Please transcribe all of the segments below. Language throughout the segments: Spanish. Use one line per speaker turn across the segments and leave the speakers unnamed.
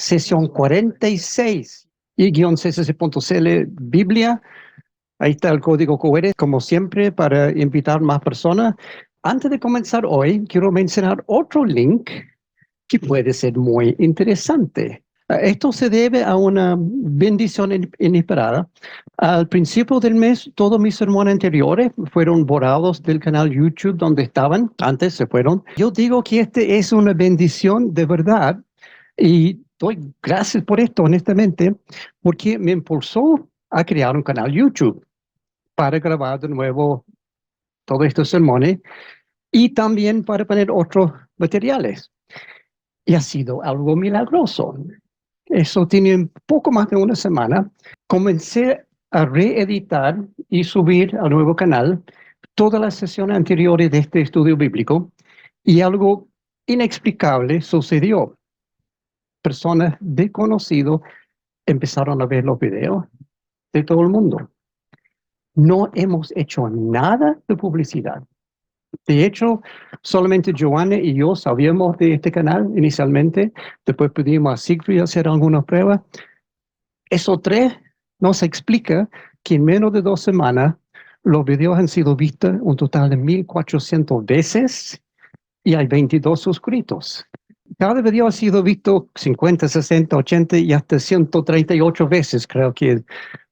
sesión 46 y-ccc.cl Biblia. Ahí está el código QR, como siempre, para invitar más personas. Antes de comenzar hoy, quiero mencionar otro link que puede ser muy interesante. Esto se debe a una bendición inesperada. Al principio del mes, todos mis sermones anteriores fueron borrados del canal YouTube donde estaban. Antes se fueron. Yo digo que este es una bendición de verdad y doy gracias por esto, honestamente, porque me impulsó a crear un canal YouTube para grabar de nuevo todos estos sermones y también para poner otros materiales. Y ha sido algo milagroso. Eso tiene un poco más de una semana. Comencé a reeditar y subir al nuevo canal todas las sesiones anteriores de este estudio bíblico y algo inexplicable sucedió. Personas desconocidas empezaron a ver los videos de todo el mundo. No hemos hecho nada de publicidad. De hecho, solamente Joanna y yo sabíamos de este canal inicialmente. Después pedimos a Siegfried hacer algunas pruebas. Eso nos explica que en menos de 2 semanas los videos han sido vistos un total de 1,400 veces y hay 22 suscritos. Cada video ha sido visto 50, 60, 80 y hasta 138 veces. Creo que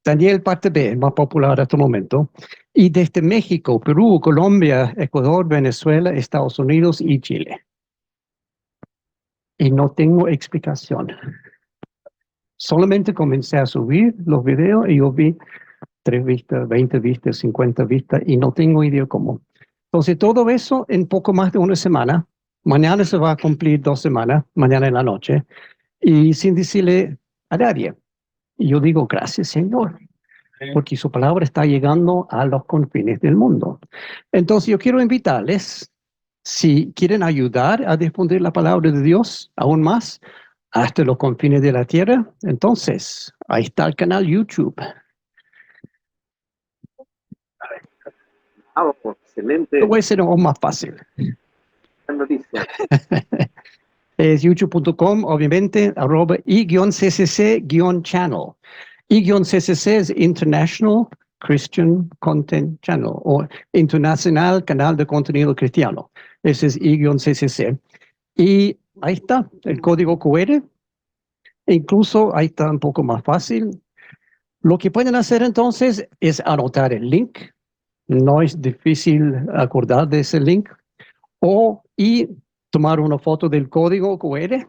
Daniel parte B, más popular hasta el momento. Y desde México, Perú, Colombia, Ecuador, Venezuela, Estados Unidos y Chile. Y no tengo explicación. Solamente comencé a subir los videos y yo vi 3 vistas, 20 vistas, 50 vistas y no tengo idea cómo. Entonces todo eso en poco más de una semana. Mañana se va a cumplir 2 semanas, mañana en la noche, y sin decirle a nadie. Y yo digo, gracias Señor, porque su palabra está llegando a los confines del mundo. Entonces yo quiero invitarles, si quieren ayudar a difundir la palabra de Dios aún más, hasta los confines de la tierra, entonces ahí está el canal YouTube.
Excelente.
Lo voy a hacer aún más fácil.
Noticia.
Es youtube.com, obviamente, @i-ccc-channel. I-CCC es International Christian Content Channel, o Internacional Canal de Contenido Cristiano. Ese es I-CCC. Y ahí está, el código QR. Incluso ahí está un poco más fácil. Lo que pueden hacer entonces es anotar el link. No es difícil acordar de ese link. Y tomar una foto del código QR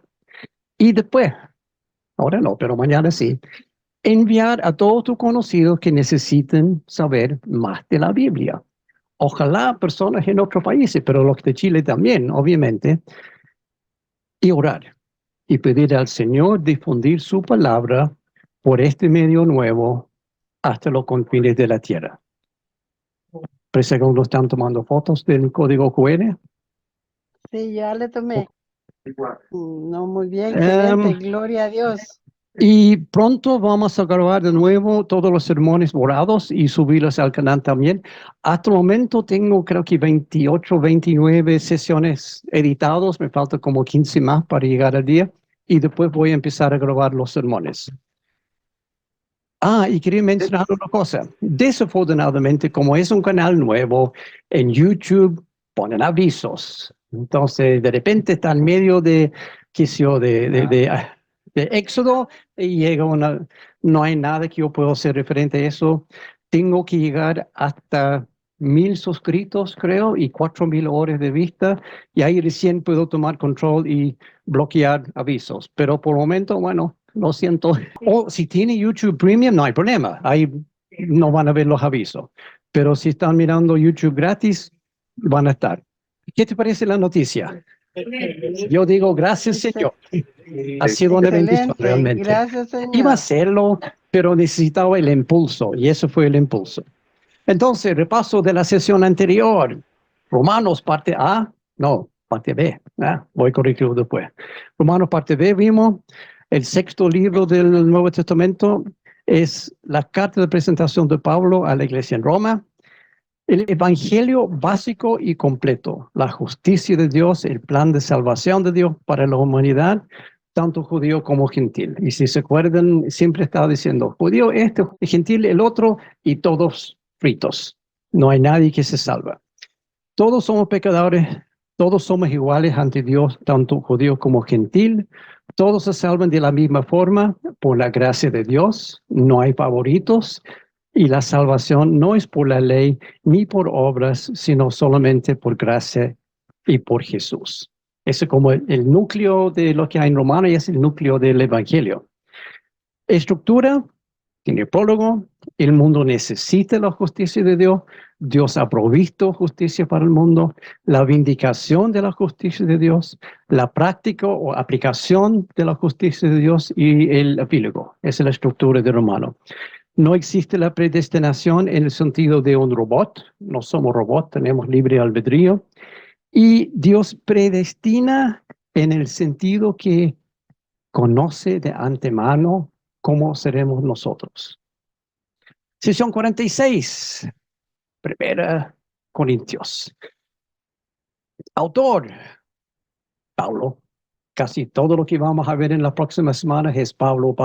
y después, ahora no, pero mañana sí, enviar a todos tus conocidos que necesiten saber más de la Biblia. Ojalá personas en otros países, pero los de Chile también, obviamente, y orar y pedir al Señor difundir su palabra por este medio nuevo hasta los confines de la tierra. Parece que están tomando fotos del código QR.
Sí, ya le tomé. No, muy bien, excelente, gloria a Dios.
Y pronto vamos a grabar de nuevo todos los sermones borrados y subirlos al canal también. Hasta el momento tengo creo que 28, 29 sesiones editados. Me falta como 15 más para llegar al día. Y después voy a empezar a grabar los sermones. Y quería mencionar una cosa. Desafortunadamente, como es un canal nuevo, en YouTube ponen avisos. Entonces, de repente está en medio de éxodo y llega no hay nada que yo pueda hacer referente a eso. Tengo que llegar hasta 1,000 suscritos, creo, y 4,000 horas de vista, y ahí recién puedo tomar control y bloquear avisos. Pero por el momento, bueno, lo siento. O si tiene YouTube Premium, no hay problema. Ahí no van a ver los avisos. Pero si están mirando YouTube gratis, van a estar. ¿Qué te parece la noticia? Yo digo, gracias, Señor. Ha sido una bendición realmente.
Gracias, Señor.
Iba a hacerlo, pero necesitaba el impulso, y eso fue el impulso. Entonces, repaso de la sesión anterior. Romanos parte A, no, parte B. Voy a corregirlo después. Romanos parte B, vimos. El 6º libro del Nuevo Testamento es la carta de presentación de Pablo a la iglesia en Roma. El evangelio básico y completo, la justicia de Dios, el plan de salvación de Dios para la humanidad, tanto judío como gentil. Y si se acuerdan, siempre estaba diciendo, judío este, gentil el otro, y todos fritos. No hay nadie que se salva. Todos somos pecadores, todos somos iguales ante Dios, tanto judío como gentil. Todos se salvan de la misma forma por la gracia de Dios. No hay favoritos. Y la salvación no es por la ley ni por obras, sino solamente por gracia y por Jesús. Ese es como el núcleo de lo que hay en Romanos y es el núcleo del Evangelio. Estructura, tiene prólogo, el mundo necesita la justicia de Dios, Dios ha provisto justicia para el mundo, la vindicación de la justicia de Dios, la práctica o aplicación de la justicia de Dios y el epílogo. Esa es la estructura de Romano. No existe la predestinación en el sentido de un robot, no somos robots, tenemos libre albedrío. Y Dios predestina en el sentido que conoce de antemano cómo seremos nosotros. Sesión 46, 1 Corintios. Autor, Pablo. Casi todo lo que vamos a ver en las próximas semanas es Pablo.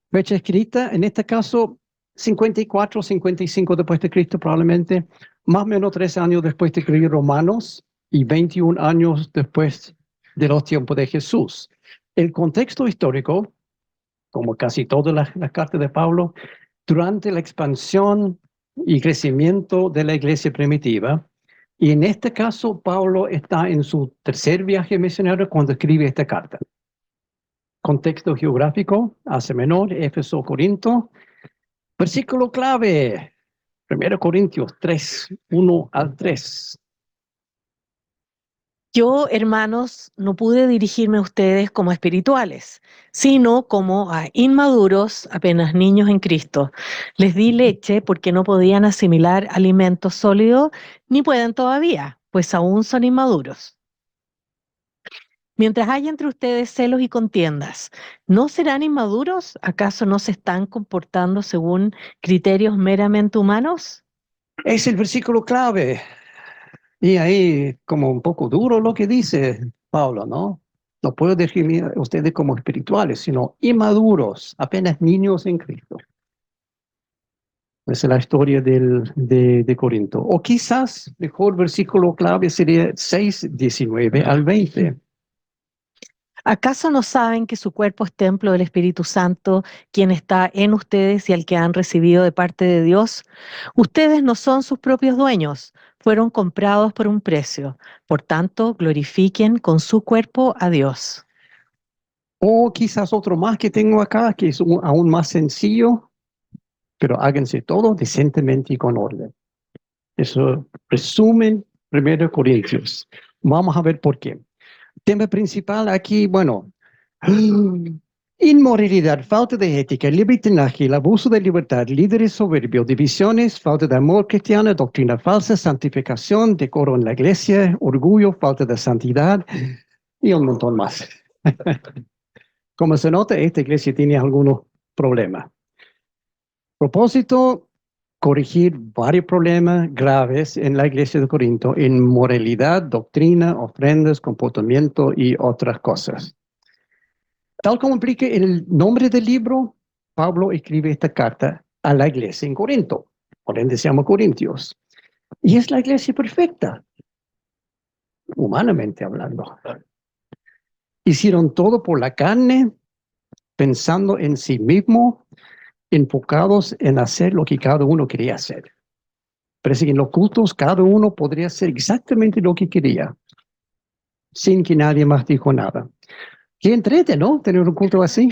Fecha escrita, en este caso, 54, 55 después de Cristo, probablemente, más o menos 3 años después de escribir Romanos y 21 años después de los tiempos de Jesús. El contexto histórico, como casi todas las cartas de Pablo, durante la expansión y crecimiento de la iglesia primitiva, y en este caso Pablo está en su tercer viaje misionero cuando escribe esta carta. Contexto geográfico, Asia Menor, Éfeso, Corinto. Versículo clave, 1 Corintios 3, 1 al 3.
Yo, hermanos, no pude dirigirme a ustedes como espirituales, sino como a inmaduros, apenas niños en Cristo. Les di leche porque no podían asimilar alimentos sólidos, ni pueden todavía, pues aún son inmaduros. Mientras haya entre ustedes celos y contiendas, ¿no serán inmaduros? ¿Acaso no se están comportando según criterios meramente humanos?
Es el versículo clave. Y ahí como un poco duro lo que dice Pablo, ¿no? No puedo definir a ustedes como espirituales, sino inmaduros, apenas niños en Cristo. Esa es la historia de Corinto. O quizás, mejor versículo clave sería 6, 19 al 20.
¿Acaso no saben que su cuerpo es templo del Espíritu Santo, quien está en ustedes y al que han recibido de parte de Dios? Ustedes no son sus propios dueños, fueron comprados por un precio. Por tanto, glorifiquen con su cuerpo a Dios.
O quizás otro más que tengo acá, que es aún más sencillo, pero háganse todo decentemente y con orden. Eso resumen 1 Corintios. Vamos a ver por qué. Tema principal aquí, bueno, inmoralidad, falta de ética, libertinaje, el abuso de libertad, líderes soberbios, divisiones, falta de amor cristiano, doctrina falsa, santificación, decoro en la iglesia, orgullo, falta de santidad y un montón más. Como se nota, esta iglesia tiene algunos problemas. Propósito, corregir varios problemas graves en la iglesia de Corinto en moralidad, doctrina, ofrendas, comportamiento y otras cosas. Tal como implica el nombre del libro, Pablo escribe esta carta a la iglesia en Corinto, por ende se llama Corintios. Y es la iglesia perfecta, humanamente hablando. Hicieron todo por la carne, pensando en sí mismo, enfocados en hacer lo que cada uno quería hacer. Parece que en los cultos cada uno podría hacer exactamente lo que quería, sin que nadie más dijo nada. Qué entrete, ¿no? Tener un culto así.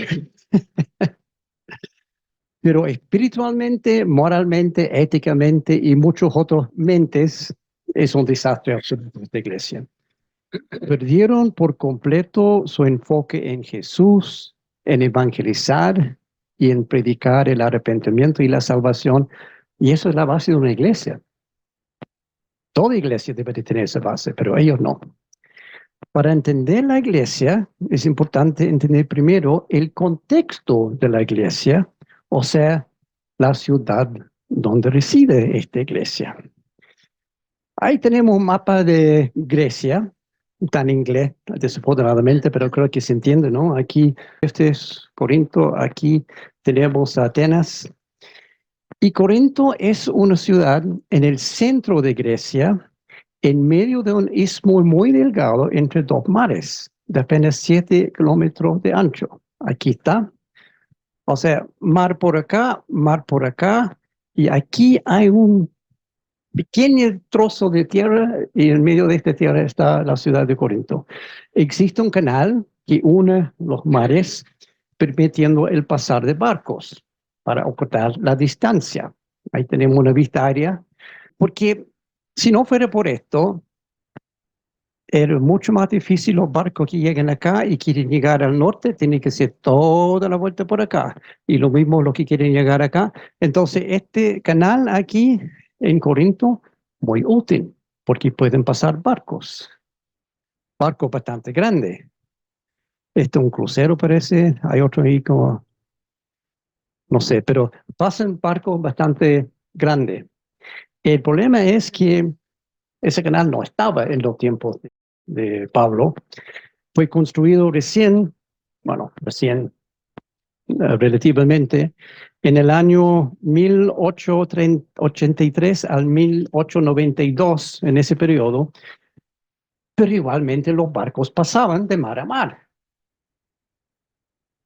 Pero espiritualmente, moralmente, éticamente y muchos otros mentes es un desastre absoluto esta iglesia. Perdieron por completo su enfoque en Jesús, en evangelizar y en predicar el arrepentimiento y la salvación. Y eso es la base de una iglesia. Toda iglesia debe de tener esa base, pero ellos no. Para entender la iglesia, es importante entender primero el contexto de la iglesia, o sea, la ciudad donde reside esta iglesia. Ahí tenemos un mapa de Grecia, tan inglés, desafortunadamente, pero creo que se entiende, ¿no? Aquí, este es Corinto, aquí tenemos Atenas. Y Corinto es una ciudad en el centro de Grecia, en medio de un istmo muy delgado entre dos mares, de apenas 7 kilómetros de ancho. Aquí está. O sea, mar por acá, y aquí hay un pequeño trozo de tierra y en medio de esta tierra está la ciudad de Corinto. Existe un canal que une los mares, permitiendo el pasar de barcos para ocultar la distancia. Ahí tenemos una vista aérea, porque si no fuera por esto, era mucho más difícil los barcos que lleguen acá y quieren llegar al norte, tienen que hacer toda la vuelta por acá. Y lo mismo los que quieren llegar acá. Entonces, este canal aquí en Corinto, muy útil, porque pueden pasar barcos. Barcos bastante grandes. Este es un crucero, parece. Hay otro ahí como, no sé, pero pasan barcos bastante grandes. El problema es que ese canal no estaba en los tiempos de Pablo. Fue construido recién, bueno, recién relativamente, en el año 1883 al 1892, en ese periodo, pero igualmente los barcos pasaban de mar a mar,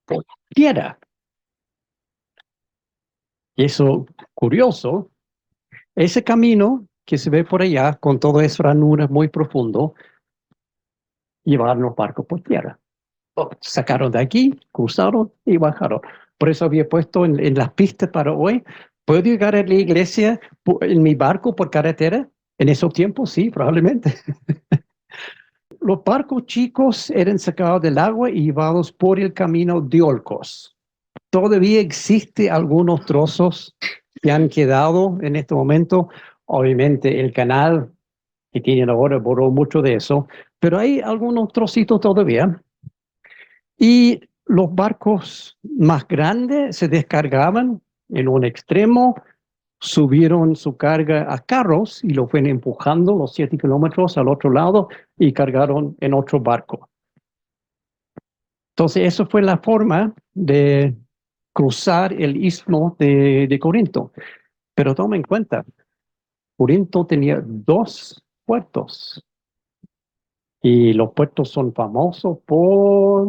por tierra. Y eso, curioso, ese camino que se ve por allá, con todas esas ranuras muy profundo, llevaban los barcos por tierra. Sacaron de aquí, cruzaron y bajaron. Por eso había puesto en las pistas para hoy, ¿puedo llegar a la iglesia en mi barco por carretera? En esos tiempos, sí, probablemente. Los barcos chicos eran sacados del agua y llevados por el camino de Olcos. Todavía existe algunos trozos que han quedado en este momento. Obviamente el canal que tienen ahora borró mucho de eso, pero hay algunos trocitos todavía. Y los barcos más grandes se descargaban en un extremo, subieron su carga a carros y lo fueron empujando los 7 kilómetros al otro lado y cargaron en otro barco. Entonces, eso fue la forma de cruzar el istmo de Corinto. Pero toma en cuenta, Corinto tenía 2 puertos y los puertos son famosos por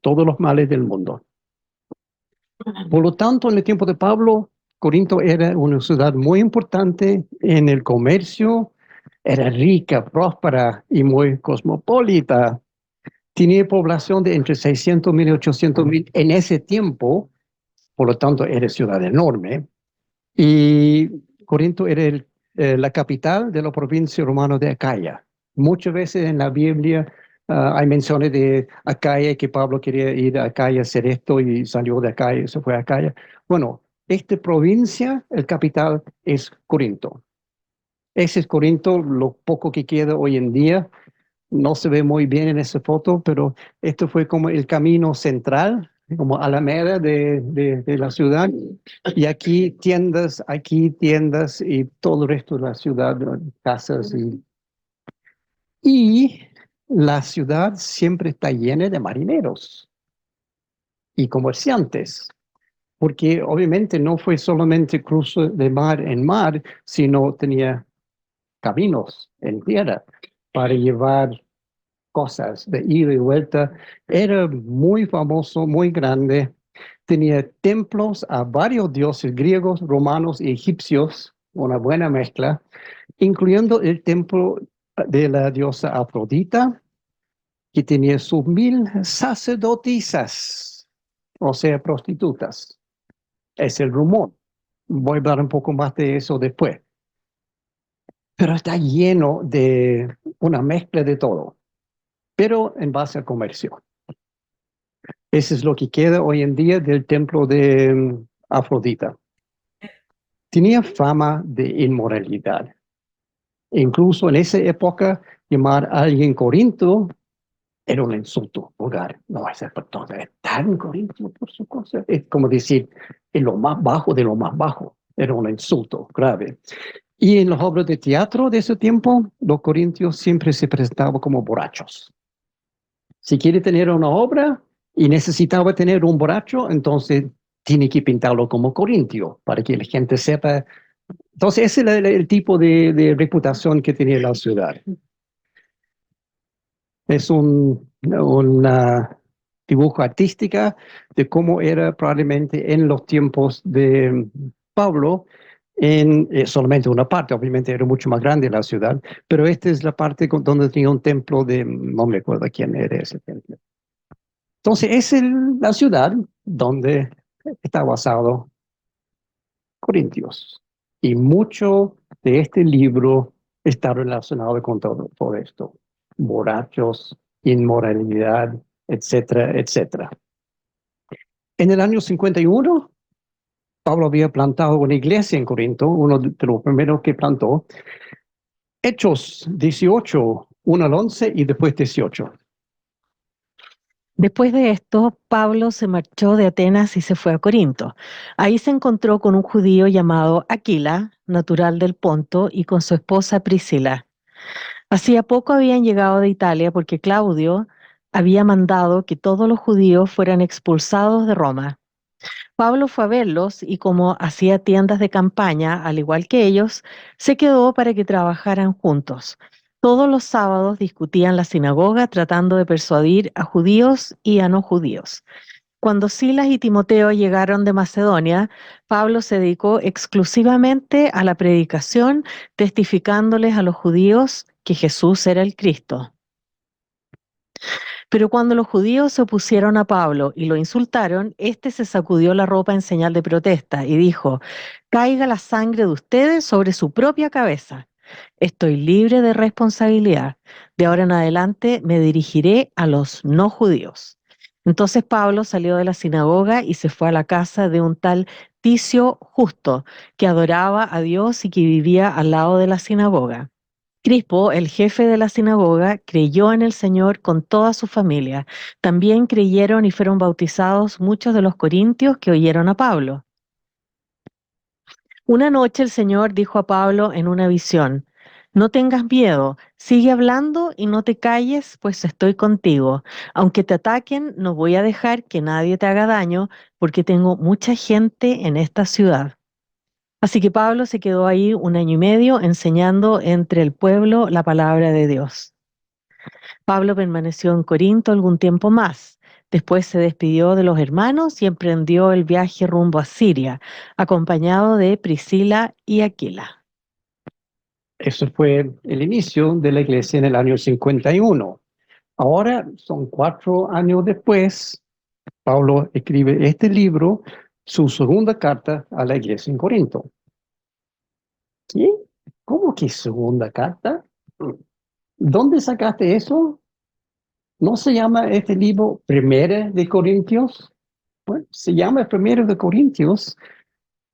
todos los males del mundo. Por lo tanto, en el tiempo de Pablo, Corinto era una ciudad muy importante en el comercio, era rica, próspera y muy cosmopolita. Tenía población de entre 600,000 y 800,000 en ese tiempo, por lo tanto era ciudad enorme. Y Corinto era la capital de la provincia romana de Acaya. Muchas veces en la Biblia hay menciones de Acaya, que Pablo quería ir a Acaya a hacer esto y salió de Acaya y se fue a Acaya. Bueno, esta provincia, el capital es Corinto. Ese es Corinto, lo poco que queda hoy en día. No se ve muy bien en esa foto, pero esto fue como el camino central, como Alameda de la ciudad. Y aquí tiendas y todo el resto de la ciudad, casas. Y la ciudad siempre está llena de marineros y comerciantes, porque obviamente no fue solamente cruce de mar en mar, sino tenía caminos en tierra para llevar cosas de ida y vuelta. Era muy famoso, muy grande. Tenía templos a varios dioses griegos, romanos y egipcios, una buena mezcla, incluyendo el templo de la diosa Afrodita, que tenía sus 1,000 sacerdotisas, o sea, prostitutas. Es el rumor. Voy a hablar un poco más de eso después. Pero está lleno de una mezcla de todo, pero en base al comercio. Eso es lo que queda hoy en día del templo de Afrodita. Tenía fama de inmoralidad. Incluso en esa época, llamar a alguien Corinto era un insulto vulgar. No, esa persona es tan Corinto por su cosa. Es como decir, en lo más bajo de lo más bajo. Era un insulto grave. Y en las obras de teatro de ese tiempo, los corintios siempre se presentaban como borrachos. Si quiere tener una obra y necesitaba tener un borracho, entonces tiene que pintarlo como corintio para que la gente sepa. Entonces ese era el tipo de reputación que tenía la ciudad. Es una dibujo artística de cómo era probablemente en los tiempos de Pablo, en solamente una parte, obviamente era mucho más grande la ciudad, pero esta es la parte donde tenía un templo de, no me acuerdo quién era ese templo. Entonces es la ciudad donde está basado Corintios. Y mucho de este libro está relacionado con todo esto. Borrachos, inmoralidad, etcétera, etcétera. En el año 51, Pablo había plantado una iglesia en Corinto, uno de los primeros que plantó. Hechos 18, 1 al 11 y después 18.
Después de esto, Pablo se marchó de Atenas y se fue a Corinto. Ahí se encontró con un judío llamado Aquila, natural del Ponto, y con su esposa Priscila. Hacía poco habían llegado de Italia porque Claudio había mandado que todos los judíos fueran expulsados de Roma. Pablo fue a verlos y como hacía tiendas de campaña, al igual que ellos, se quedó para que trabajaran juntos. Todos los sábados discutían la sinagoga tratando de persuadir a judíos y a no judíos. Cuando Silas y Timoteo llegaron de Macedonia, Pablo se dedicó exclusivamente a la predicación, testificándoles a los judíos que Jesús era el Cristo. Pero cuando los judíos se opusieron a Pablo y lo insultaron, éste se sacudió la ropa en señal de protesta y dijo: «Caiga la sangre de ustedes sobre su propia cabeza. Estoy libre de responsabilidad. De ahora en adelante me dirigiré a los no judíos». Entonces Pablo salió de la sinagoga y se fue a la casa de un tal Ticio Justo, que adoraba a Dios y que vivía al lado de la sinagoga. Crispo, el jefe de la sinagoga, creyó en el Señor con toda su familia. También creyeron y fueron bautizados muchos de los corintios que oyeron a Pablo. Una noche el Señor dijo a Pablo en una visión: «No tengas miedo, sigue hablando y no te calles, pues estoy contigo. Aunque te ataquen, no voy a dejar que nadie te haga daño, porque tengo mucha gente en esta ciudad». Así que Pablo se quedó ahí 1 año y medio enseñando entre el pueblo la palabra de Dios. Pablo permaneció en Corinto algún tiempo más. Después se despidió de los hermanos y emprendió el viaje rumbo a Siria, acompañado de Priscila y Aquila.
Eso fue el inicio de la iglesia en el año 51. Ahora son 4 años después, Pablo escribe este libro, su segunda carta a la iglesia en Corinto. ¿Qué? ¿Cómo que segunda carta? ¿Dónde sacaste eso? ¿No se llama este libro Primera de Corintios? Bueno, se llama Primera de Corintios,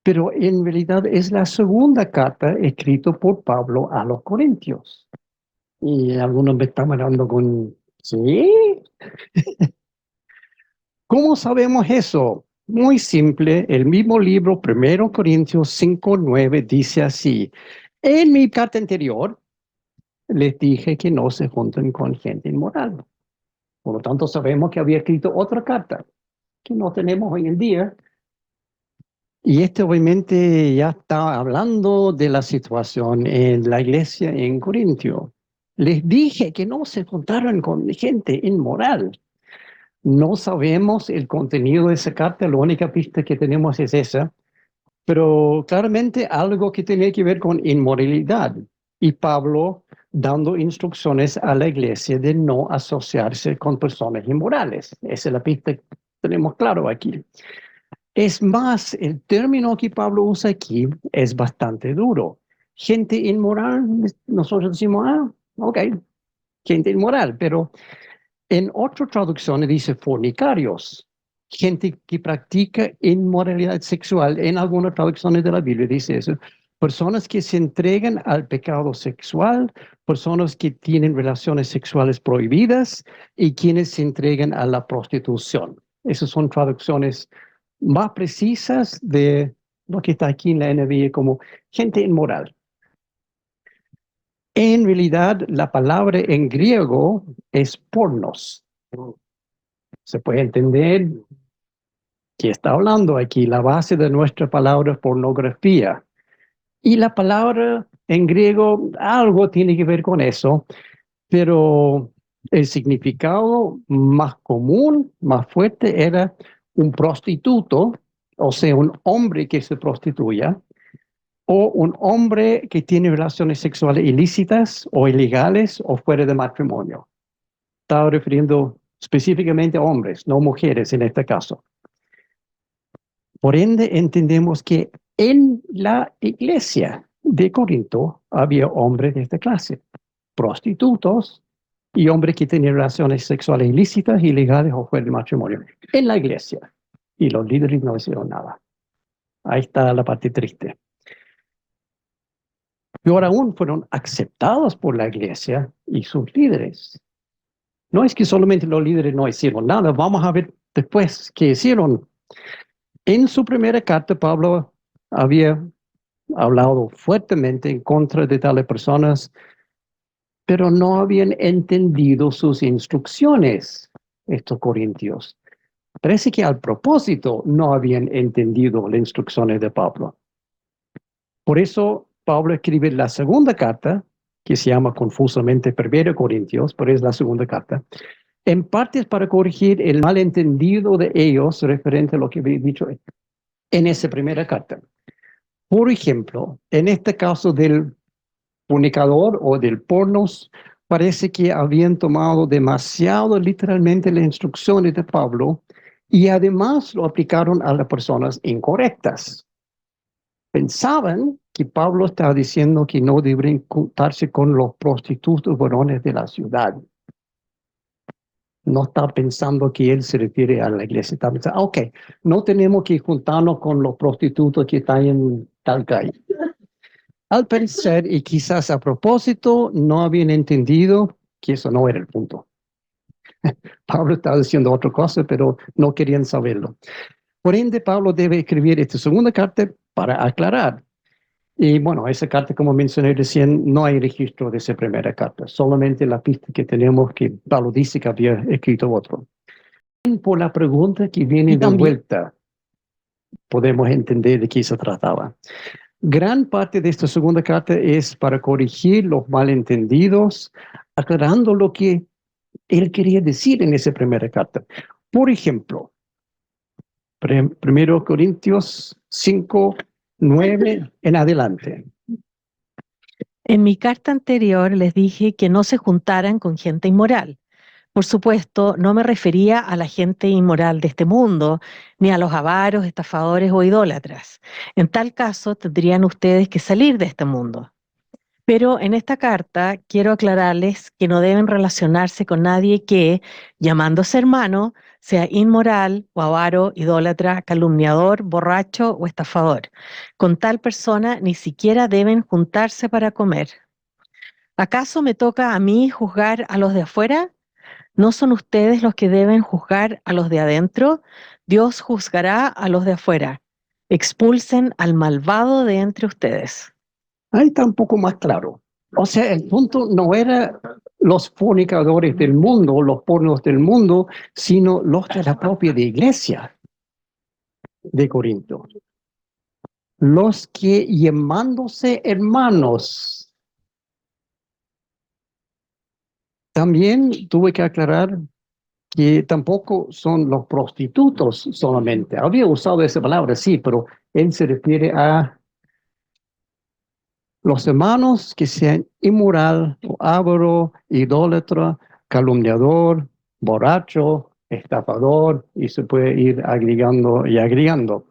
pero en realidad es la segunda carta escrita por Pablo a los Corintios. Y algunos me están mirando con, ¿sí? ¿Cómo sabemos eso? Muy simple, el mismo libro, 1 Corintios 5:9, dice así: en mi carta anterior les dije que no se junten con gente inmoral. Por lo tanto, sabemos que había escrito otra carta que no tenemos hoy en día. Y este obviamente ya está hablando de la situación en la iglesia en Corintio. Les dije que no se juntaran con gente inmoral. No sabemos el contenido de esa carta, la única pista que tenemos es esa, pero claramente algo que tiene que ver con inmoralidad. Y Pablo dando instrucciones a la iglesia de no asociarse con personas inmorales. Esa es la pista que tenemos claro aquí. Es más, el término que Pablo usa aquí es bastante duro. Gente inmoral, nosotros decimos, ok, gente inmoral, pero en otra traducción dice fornicarios, gente que practica inmoralidad sexual. En algunas traducciones de la Biblia dice eso. Personas que se entregan al pecado sexual, personas que tienen relaciones sexuales prohibidas y quienes se entregan a la prostitución. Esas son traducciones más precisas de lo que está aquí en la NBI como gente inmoral. En realidad, la palabra en griego es pornos. Se puede entender que está hablando aquí. La base de nuestra palabra es pornografía. Y la palabra en griego algo tiene que ver con eso, pero el significado más común, más fuerte, era un prostituto, o sea, un hombre que se prostituya, o un hombre que tiene relaciones sexuales ilícitas o ilegales o fuera de matrimonio. Estaba refiriendo específicamente a hombres, no mujeres en este caso. Por ende, entendemos que en la iglesia de Corinto había hombres de esta clase, prostitutos y hombres que tenían relaciones sexuales ilícitas, ilegales o fuera de matrimonio, en la iglesia. Y los líderes no hicieron nada. Ahí está la parte triste. Peor aún, fueron aceptados por la iglesia y sus líderes. No es que solamente los líderes no hicieron nada, vamos a ver después qué hicieron. En su primera carta, Pablo había hablado fuertemente en contra de tales personas, pero no habían entendido sus instrucciones, estos corintios. Parece que al propósito no habían entendido las instrucciones de Pablo. Por eso Pablo escribe la segunda carta, que se llama confusamente Primera Corintios, pero es la segunda carta, en parte es para corregir el malentendido de ellos referente a lo que había dicho en esa primera carta. Por ejemplo, en este caso del fornicador o del pornos, parece que habían tomado demasiado literalmente las instrucciones de Pablo y además lo aplicaron a las personas incorrectas. Pensaban que Pablo estaba diciendo que no deberían juntarse con los prostitutos varones de la ciudad. No está pensando que él se refiere a la iglesia. Está pensando, ok, no tenemos que juntarnos con los prostitutos que están en tal calle. Al parecer, y quizás a propósito, no habían entendido que eso no era el punto. Pablo estaba diciendo otra cosa, pero no querían saberlo. Por ende, Pablo debe escribir esta segunda carta para aclarar. Y bueno, esa carta, como mencioné recién, no hay registro de esa primera carta, solamente la pista que tenemos que Pablo dice que había escrito otro. Por la pregunta que viene de vuelta, podemos entender de qué se trataba. Gran parte de esta segunda carta es para corregir los malentendidos, aclarando lo que él quería decir en esa primera carta. Por ejemplo, 1 Corintios 5, 9 en adelante.
En mi carta anterior les dije que no se juntaran con gente inmoral. Por supuesto, no me refería a la gente inmoral de este mundo, ni a los avaros, estafadores o idólatras. En tal caso, tendrían ustedes que salir de este mundo. Pero en esta carta quiero aclararles que no deben relacionarse con nadie que, llamándose hermano, sea inmoral o avaro, idólatra, calumniador, borracho o estafador. Con tal persona ni siquiera deben juntarse para comer. ¿Acaso me toca a mí juzgar a los de afuera? ¿No son ustedes los que deben juzgar a los de adentro? Dios juzgará a los de afuera. Expulsen al malvado de entre ustedes.
Ahí está un poco más claro. O sea, el punto no era los fornicadores del mundo, los pornos del mundo, sino los de la propia iglesia de Corinto. Los que llamándose hermanos. También tuve que aclarar que tampoco son los prostitutos solamente. Había usado esa palabra, sí, pero él se refiere a los hermanos que sean inmoral, avaro, idólatra, calumniador, borracho, estafador, y se puede ir agregando y agregando.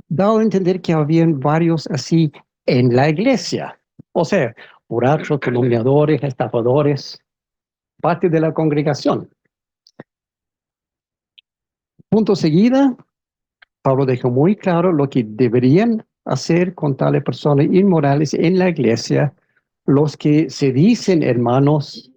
Dado a entender que habían varios así en la iglesia. O sea, borrachos, calumniadores, estafadores, parte de la congregación. Punto seguida, Pablo dejó muy claro lo que deberían hacer con tales personas inmorales en la iglesia. Los que se dicen hermanos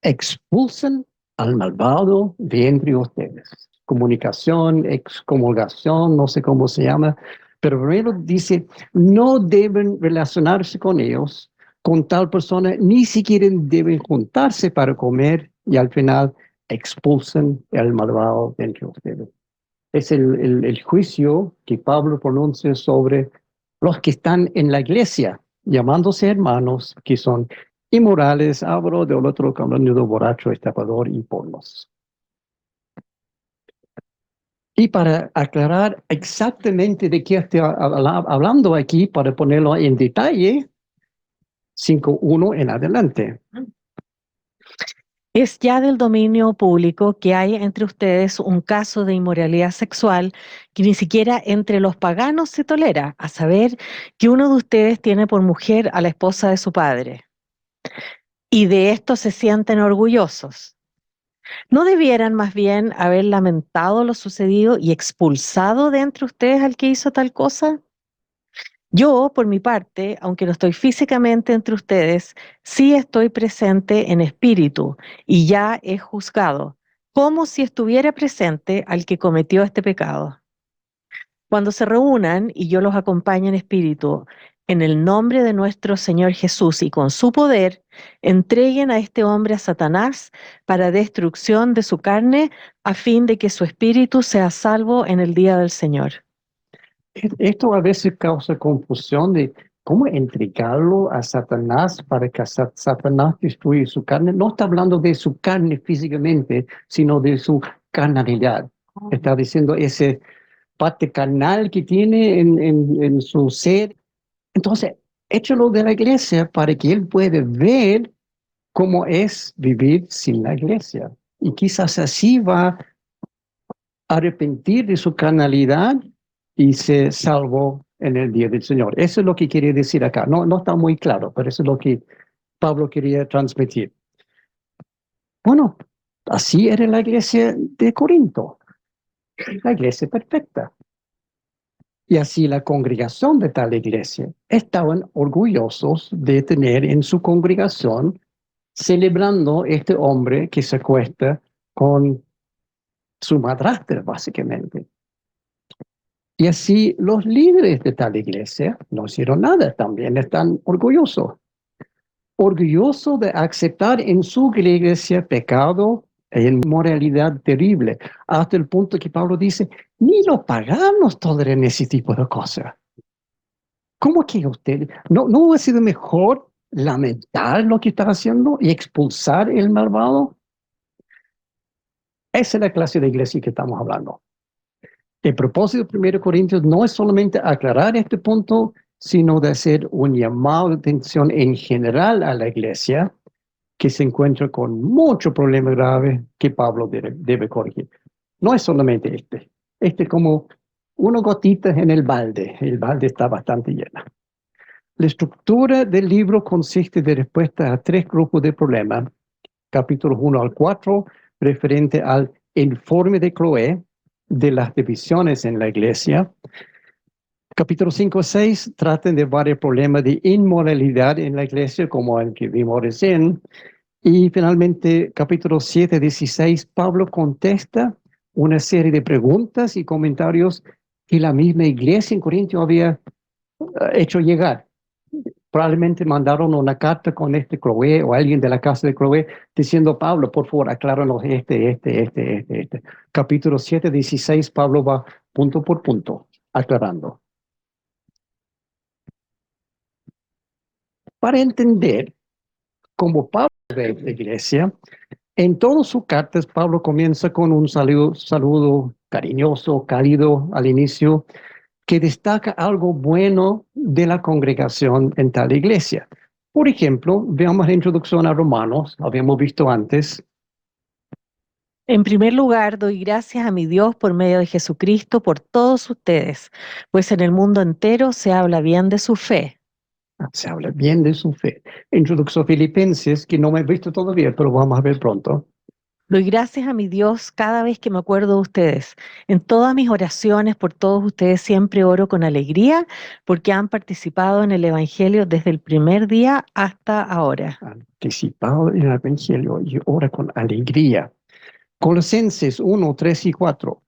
expulsan al malvado de entre ustedes. Comunicación, excomulgación, no sé cómo se llama, pero primero dice, no deben relacionarse con ellos, con tal persona ni siquiera deben juntarse para comer y al final expulsan el malvado de entre ustedes. Es el juicio que Pablo pronuncia sobre los que están en la iglesia, llamándose hermanos, que son inmorales, hablo del otro hablando de borracho, estafador y pornos. Y para aclarar exactamente de qué estoy hablando aquí, para ponerlo en detalle, 5.1 en adelante.
Es ya del dominio público que hay entre ustedes un caso de inmoralidad sexual que ni siquiera entre los paganos se tolera, a saber que uno de ustedes tiene por mujer a la esposa de su padre. Y de esto se sienten orgullosos. ¿No debieran más bien haber lamentado lo sucedido y expulsado de entre ustedes al que hizo tal cosa? Yo, por mi parte, aunque no estoy físicamente entre ustedes, sí estoy presente en espíritu y ya he juzgado, como si estuviera presente al que cometió este pecado. Cuando se reúnan y yo los acompañe en espíritu, en el nombre de nuestro Señor Jesús y con su poder, entreguen a este hombre a Satanás para destrucción de su carne, a fin de que su espíritu sea salvo en el día del Señor.
Esto a veces causa confusión de cómo entregarlo a Satanás para que Satanás destruya su carne. No está hablando de su carne físicamente, sino de su carnalidad. Está diciendo ese parte carnal que tiene en su ser. Entonces, échalo de la iglesia para que él pueda ver cómo es vivir sin la iglesia. Y quizás así va a arrepentir de su carnalidad y se salvó en el día del Señor. Eso es lo que quiere decir acá. No está muy claro, pero eso es lo que Pablo quería transmitir. Bueno, así era la iglesia de Corinto, la iglesia perfecta. Y así la congregación de tal iglesia estaban orgullosos de tener en su congregación celebrando este hombre que se acuesta con su madrastra, básicamente. Y así los líderes de tal iglesia no hicieron nada, también están orgullosos. Orgullosos de aceptar en su iglesia pecado e inmoralidad terrible, hasta el punto que Pablo dice, ni los paganos toleran ese tipo de cosas. ¿Cómo que usted no hubiera sido mejor lamentar lo que está haciendo y expulsar el malvado? Esa es la clase de iglesia que estamos hablando. El propósito de 1 Corintios no es solamente aclarar este punto, sino de hacer un llamado de atención en general a la iglesia que se encuentra con muchos problemas graves que Pablo debe corregir. No es solamente este. Este es como una gotita en el balde está bastante lleno. La estructura del libro consiste de respuestas a 3 grupos de problemas. Capítulos 1 al 4, referente al informe de Chloé de las divisiones en la iglesia. Capítulos 5 a 6 tratan de varios problemas de inmoralidad en la iglesia, como el que vimos recién. Y finalmente, capítulos 7 a 16, Pablo contesta una serie de preguntas y comentarios que la misma iglesia en Corinto había hecho llegar. Probablemente mandaron una carta con Chloé o alguien de la casa de Chloé diciendo, Pablo, por favor, acláranos este. Capítulo 7, 16, Pablo va punto por punto aclarando. Para entender cómo Pablo ve la iglesia, en todas sus cartas, Pablo comienza con un saludo cariñoso, cálido al inicio, que destaca algo bueno de la congregación en tal iglesia. Por ejemplo, veamos la introducción a Romanos, habíamos visto antes.
En primer lugar, doy gracias a mi Dios por medio de Jesucristo por todos ustedes, pues en el mundo entero se habla bien de su fe.
Se habla bien de su fe. Introducción a Filipenses, que no me he visto todavía, pero vamos a ver pronto.
Doy gracias a mi Dios cada vez que me acuerdo de ustedes. En todas mis oraciones por todos ustedes siempre oro con alegría porque han participado en el Evangelio desde el primer día hasta ahora.
Participado en el Evangelio y ora con alegría. Colosenses 1, 3 y 4.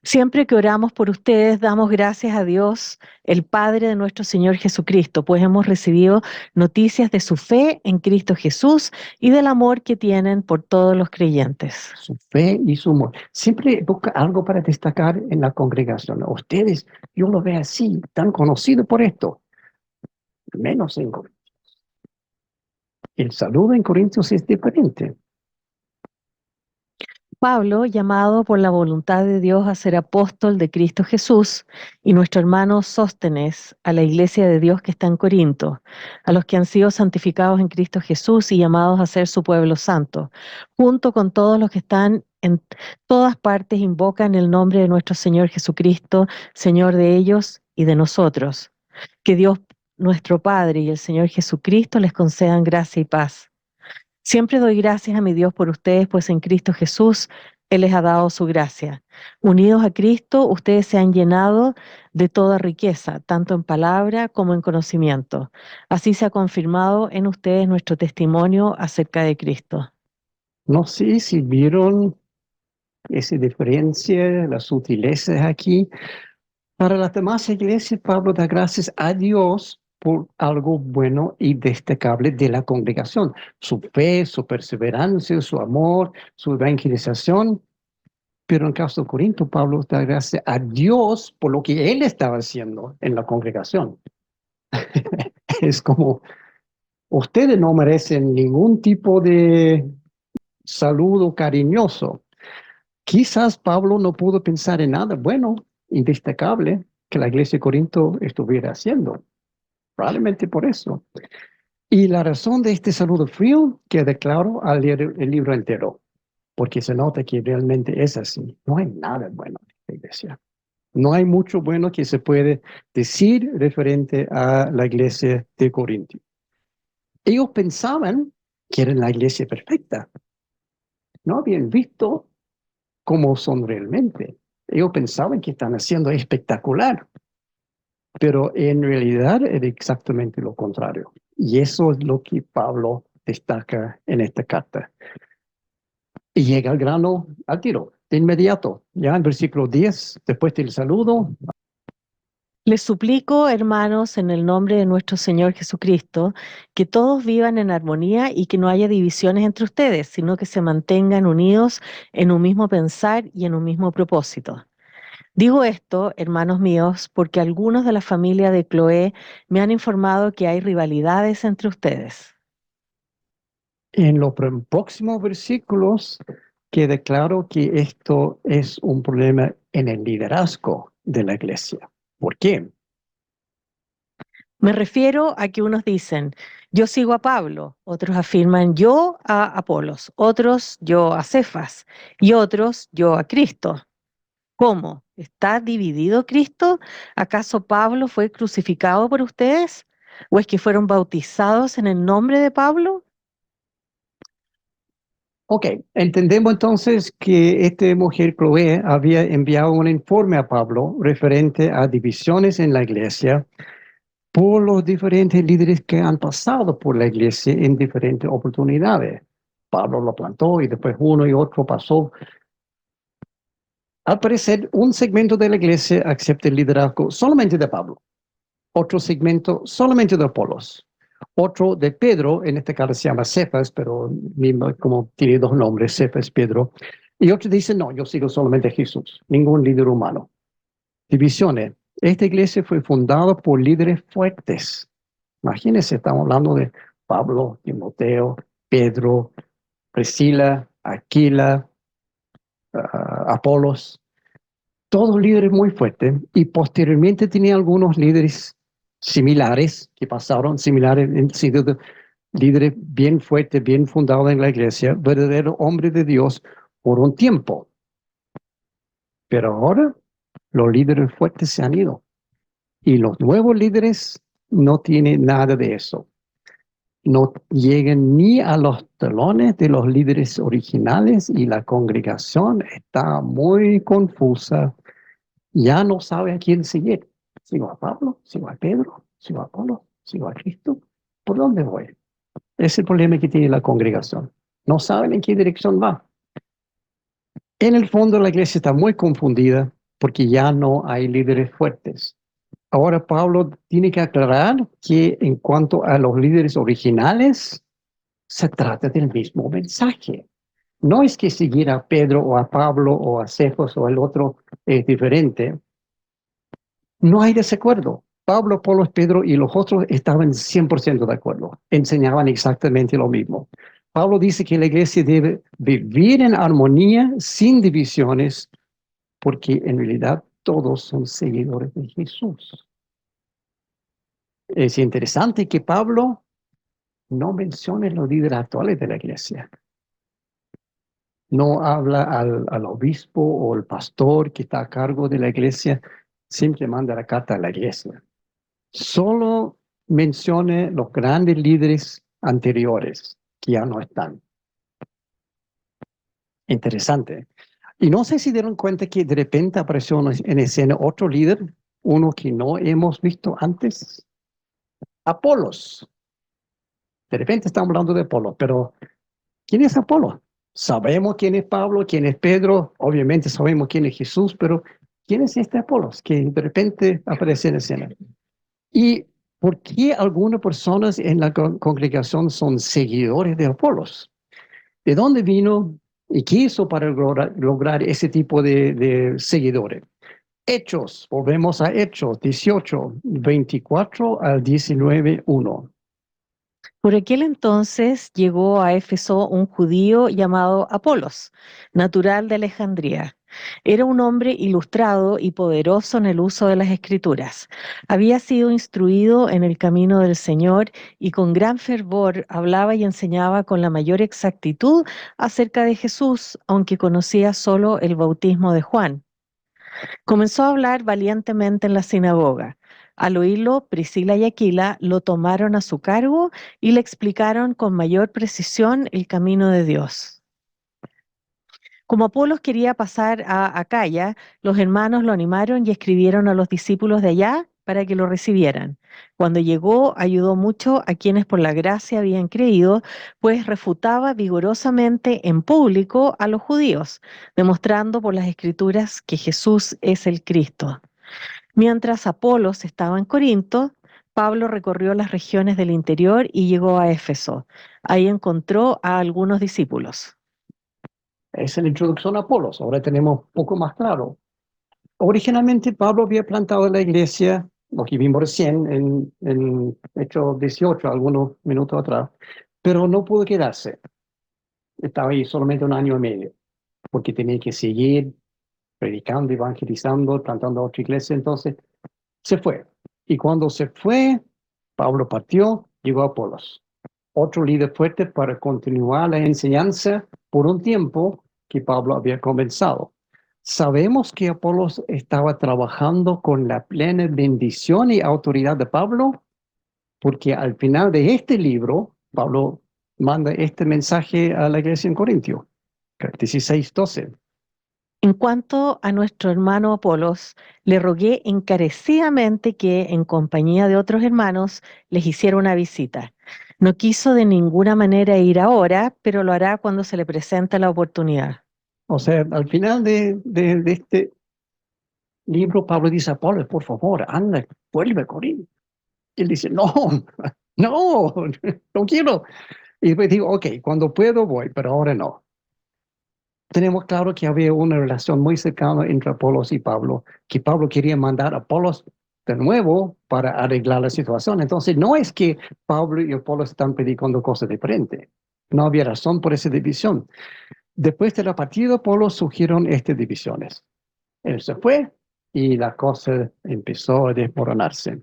Siempre que oramos por ustedes, damos gracias a Dios, el Padre de nuestro Señor Jesucristo, pues hemos recibido noticias de su fe en Cristo Jesús y del amor que tienen por todos los creyentes.
Su fe y su amor. Siempre busca algo para destacar en la congregación. Ustedes, yo lo veo así, tan conocido por esto. Menos en Corintios. El saludo en Corintios es diferente.
Pablo, llamado por la voluntad de Dios a ser apóstol de Cristo Jesús, y nuestro hermano Sóstenes, a la iglesia de Dios que está en Corinto, a los que han sido santificados en Cristo Jesús y llamados a ser su pueblo santo, junto con todos los que están en todas partes, invocan el nombre de nuestro Señor Jesucristo, Señor de ellos y de nosotros. Que Dios, nuestro Padre, y el Señor Jesucristo les concedan gracia y paz. Siempre doy gracias a mi Dios por ustedes, pues en Cristo Jesús Él les ha dado su gracia. Unidos a Cristo, ustedes se han llenado de toda riqueza, tanto en palabra como en conocimiento. Así se ha confirmado en ustedes nuestro testimonio acerca de Cristo.
No sé si vieron esa diferencia, las sutilezas aquí. Para las demás iglesias, Pablo da gracias a Dios por algo bueno y destacable de la congregación. Su fe, su perseverancia, su amor, su evangelización. Pero en el caso de Corinto, Pablo da gracias a Dios por lo que él estaba haciendo en la congregación. Es como, ustedes no merecen ningún tipo de saludo cariñoso. Quizás Pablo no pudo pensar en nada bueno y destacable que la iglesia de Corinto estuviera haciendo. Probablemente por eso. Y la razón de este saludo frío queda claro al leer el libro entero, porque se nota que realmente es así. No hay nada bueno en la iglesia. No hay mucho bueno que se puede decir referente a la iglesia de Corinto. Ellos pensaban que eran la iglesia perfecta. No habían visto cómo son realmente. Ellos pensaban que están haciendo espectacular, pero en realidad es exactamente lo contrario. Y eso es lo que Pablo destaca en esta carta. Y llega al grano al tiro, de inmediato. Ya en versículo 10, después del saludo.
Les suplico, hermanos, en el nombre de nuestro Señor Jesucristo, que todos vivan en armonía y que no haya divisiones entre ustedes, sino que se mantengan unidos en un mismo pensar y en un mismo propósito. Digo esto, hermanos míos, porque algunos de la familia de Cloé me han informado que hay rivalidades entre ustedes.
En los próximos versículos queda claro que esto es un problema en el liderazgo de la iglesia. ¿Por qué?
Me refiero a que unos dicen, yo sigo a Pablo, otros afirman yo a Apolos, otros yo a Cefas y otros yo a Cristo. ¿Cómo? ¿Está dividido Cristo? ¿Acaso Pablo fue crucificado por ustedes? ¿O es que fueron bautizados en el nombre de Pablo?
Ok, entendemos entonces que esta mujer Chloé había enviado un informe a Pablo referente a divisiones en la iglesia por los diferentes líderes que han pasado por la iglesia en diferentes oportunidades. Pablo lo plantó y después uno y otro pasó. Al parecer, un segmento de la iglesia acepta el liderazgo solamente de Pablo, otro segmento solamente de Apolos, otro de Pedro, en este caso se llama Cefas, pero mismo como tiene dos nombres, Cefas, Pedro, y otro dice, no, yo sigo solamente a Jesús, ningún líder humano. Divisiones. Esta iglesia fue fundada por líderes fuertes. Imagínense, estamos hablando de Pablo, Timoteo, Pedro, Priscila, Aquila, Apolos, todos líderes muy fuertes, y posteriormente tenía algunos líderes similares que pasaron, similares en el sentido de líderes bien fuertes, bien fundados en la iglesia, verdaderos hombres de Dios por un tiempo. Pero ahora los líderes fuertes se han ido y los nuevos líderes no tienen nada de eso. No llegan ni a los talones de los líderes originales y la congregación está muy confusa. Ya no sabe a quién seguir. ¿Sigo a Pablo? ¿Sigo a Pedro? ¿Sigo a Apolo? ¿Sigo a Cristo? ¿Por dónde voy? Es el problema que tiene la congregación. No saben en qué dirección va. En el fondo la iglesia está muy confundida porque ya no hay líderes fuertes. Ahora Pablo tiene que aclarar que en cuanto a los líderes originales, se trata del mismo mensaje. No es que seguir a Pedro o a Pablo o a Cefas o el otro es diferente. No hay desacuerdo. Pablo, Apolo, Pedro y los otros estaban 100% de acuerdo. Enseñaban exactamente lo mismo. Pablo dice que la iglesia debe vivir en armonía, sin divisiones, porque en realidad todos son seguidores de Jesús. Es interesante que Pablo no mencione los líderes actuales de la iglesia. No habla al obispo o al pastor que está a cargo de la iglesia, siempre manda la carta a la iglesia. Solo mencione los grandes líderes anteriores que ya no están. Interesante. Y no sé si dieron cuenta que de repente apareció en escena otro líder, uno que no hemos visto antes. Apolos. De repente estamos hablando de Apolos, pero ¿quién es Apolos? Sabemos quién es Pablo, quién es Pedro, obviamente sabemos quién es Jesús, pero ¿quién es este Apolos que de repente aparece en escena? ¿Y por qué algunas personas en la congregación son seguidores de Apolos? ¿De dónde vino y qué hizo para lograr ese tipo de seguidores? Hechos, volvemos a Hechos 18, 24 al 19, 1.
Por aquel entonces llegó a Éfeso un judío llamado Apolos, natural de Alejandría. Era un hombre ilustrado y poderoso en el uso de las escrituras. Había sido instruido en el camino del Señor y con gran fervor hablaba y enseñaba con la mayor exactitud acerca de Jesús, aunque conocía solo el bautismo de Juan. Comenzó a hablar valientemente en la sinagoga. Al oírlo, Priscila y Aquila lo tomaron a su cargo y le explicaron con mayor precisión el camino de Dios. Como Apolos quería pasar a Acaya, los hermanos lo animaron y escribieron a los discípulos de allá para que lo recibieran. Cuando llegó, ayudó mucho a quienes por la gracia habían creído, pues refutaba vigorosamente en público a los judíos, demostrando por las escrituras que Jesús es el Cristo. Mientras Apolos estaba en Corinto, Pablo recorrió las regiones del interior y llegó a Éfeso. Ahí encontró a algunos discípulos.
Esa es la introducción a Apolos. Ahora tenemos un poco más claro. Originalmente Pablo había plantado la iglesia, lo que vimos recién en Hechos 18, algunos minutos atrás, pero no pudo quedarse. Estaba ahí solamente 1 año y medio, porque tenía que seguir predicando, evangelizando, plantando otra iglesia. Entonces se fue. Y cuando se fue, Pablo partió, llegó a Apolos, otro líder fuerte para continuar la enseñanza por un tiempo que Pablo había comenzado. Sabemos que Apolos estaba trabajando con la plena bendición y autoridad de Pablo, porque al final de este libro, Pablo manda este mensaje a la iglesia en Corintio, 16:12.
En cuanto a nuestro hermano Apolos, le rogué encarecidamente que, en compañía de otros hermanos, les hiciera una visita. No quiso de ninguna manera ir ahora, pero lo hará cuando se le presente la oportunidad.
O sea, al final de este libro, Pablo dice a Pablo, por favor, anda, vuelve a Corinto. Y él dice, no, no, no quiero. Y después digo, ok, cuando puedo voy, pero ahora no. Tenemos claro que había una relación muy cercana entre Apolos y Pablo, que Pablo quería mandar a Apolos de nuevo para arreglar la situación. Entonces, no es que Pablo y Apolos están predicando cosas diferentes. No había razón por esa división. Después de la partida, Apolos surgieron estas divisiones. Él se fue y la cosa empezó a desmoronarse.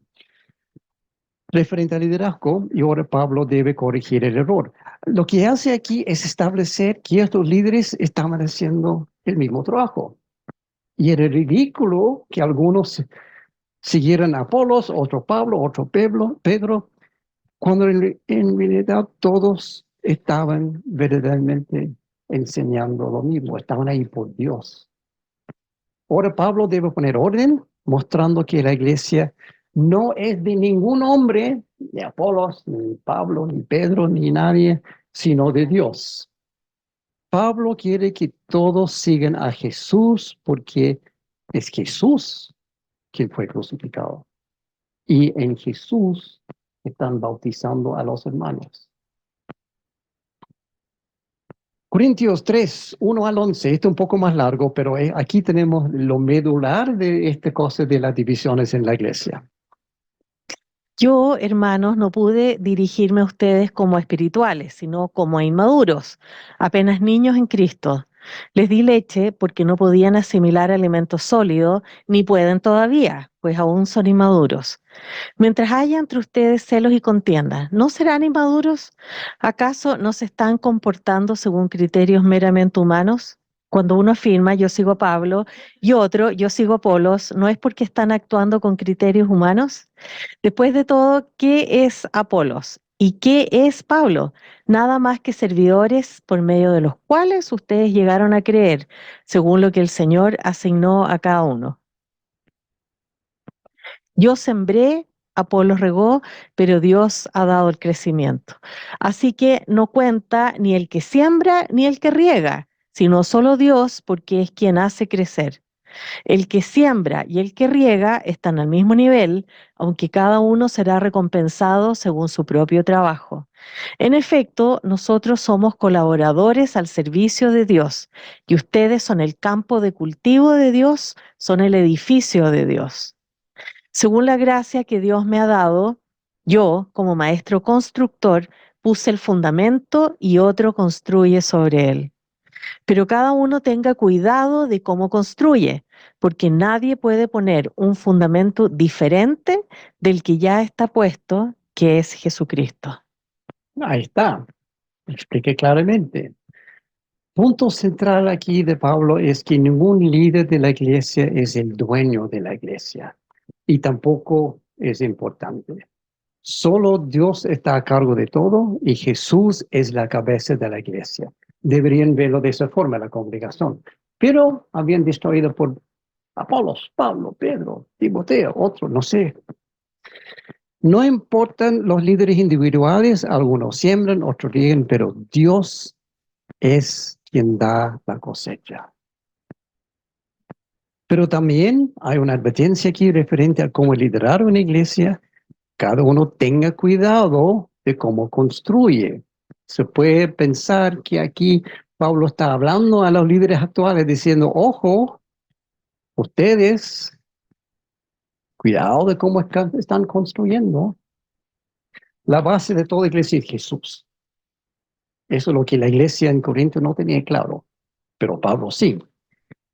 Referente al liderazgo, y ahora Pablo debe corregir el error. Lo que hace aquí es establecer que estos líderes estaban haciendo el mismo trabajo. Y era ridículo que algunos siguieran a Apolos, otro Pablo, otro Pedro, cuando en realidad todos estaban verdaderamente enseñando lo mismo, estaban ahí por Dios. Ahora Pablo debe poner orden, mostrando que la iglesia no es de ningún hombre, ni Apolos, ni Pablo, ni Pedro, ni nadie, sino de Dios. Pablo quiere que todos sigan a Jesús porque es Jesús quien fue crucificado. Y en Jesús están bautizando a los hermanos. Corintios 3, 1 al 11, este es un poco más largo, pero aquí tenemos lo medular de esta cosa de las divisiones en la iglesia.
Yo, hermanos, no pude dirigirme a ustedes como a espirituales, sino como a inmaduros, apenas niños en Cristo. Les di leche porque no podían asimilar alimentos sólidos, ni pueden todavía, pues aún son inmaduros. Mientras haya entre ustedes celos y contiendas, ¿no serán inmaduros? ¿Acaso no se están comportando según criterios meramente humanos? Cuando uno afirma yo sigo a Pablo y otro yo sigo a Apolos, ¿no es porque están actuando con criterios humanos? Después de todo, ¿qué es Apolos? ¿Y qué es Pablo? Nada más que servidores por medio de los cuales ustedes llegaron a creer, según lo que el Señor asignó a cada uno. Yo sembré, Apolos regó, pero Dios ha dado el crecimiento. Así que no cuenta ni el que siembra ni el que riega, sino solo Dios, porque es quien hace crecer. El que siembra y el que riega están al mismo nivel, aunque cada uno será recompensado según su propio trabajo. En efecto, nosotros somos colaboradores al servicio de Dios, y ustedes son el campo de cultivo de Dios, son el edificio de Dios. Según la gracia que Dios me ha dado, yo, como maestro constructor, puse el fundamento y otro construye sobre él. Pero cada uno tenga cuidado de cómo construye, porque nadie puede poner un fundamento diferente del que ya está puesto, que es Jesucristo.
Ahí está, expliqué claramente. Punto central aquí de Pablo es que ningún líder de la iglesia es el dueño de la iglesia y tampoco es importante. Solo Dios está a cargo de todo y Jesús es la cabeza de la iglesia. Deberían verlo de esa forma la congregación, pero habían destruido por Apolos, Pablo, Pedro, Timoteo, otros, no sé. No importan los líderes individuales, algunos siembran, otros riegan, pero Dios es quien da la cosecha. Pero también hay una advertencia aquí referente a cómo liderar una iglesia. Cada uno tenga cuidado de cómo construye. Se puede pensar que aquí Pablo está hablando a los líderes actuales diciendo, ojo, ustedes, cuidado de cómo están construyendo. La base de toda iglesia es Jesús. Eso es lo que la iglesia en Corinto no tenía claro, pero Pablo sí.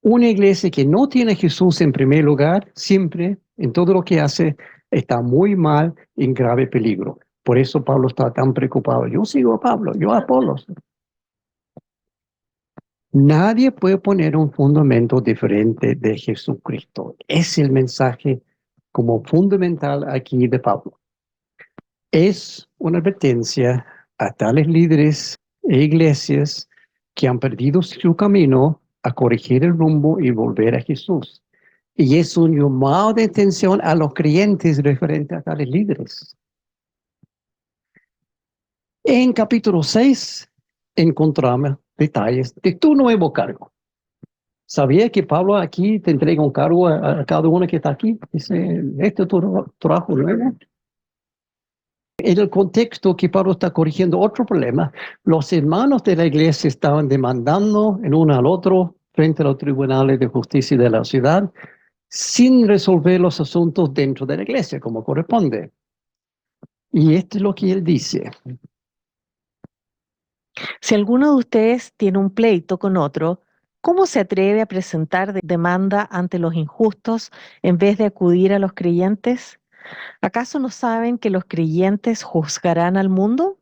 Una iglesia que no tiene a Jesús en primer lugar, siempre, en todo lo que hace, está muy mal, en grave peligro. Por eso Pablo está tan preocupado. Yo sigo a Pablo, yo a Apolos. Nadie puede poner un fundamento diferente de Jesucristo. Es el mensaje como fundamental aquí de Pablo. Es una advertencia a tales líderes e iglesias que han perdido su camino a corregir el rumbo y volver a Jesús. Y es un llamado de atención a los creyentes referente a tales líderes. En capítulo 6 encontramos detalles de tu nuevo cargo. ¿Sabía que Pablo aquí te entrega un cargo a cada uno que está aquí? Dice, este es tu trabajo nuevo. En el contexto que Pablo está corrigiendo otro problema, los hermanos de la iglesia estaban demandando el uno al otro frente a los tribunales de justicia de la ciudad sin resolver los asuntos dentro de la iglesia como corresponde. Y esto es lo que él dice.
Si alguno de ustedes tiene un pleito con otro, ¿cómo se atreve a presentar demanda ante los injustos en vez de acudir a los creyentes? ¿Acaso no saben que los creyentes juzgarán al mundo?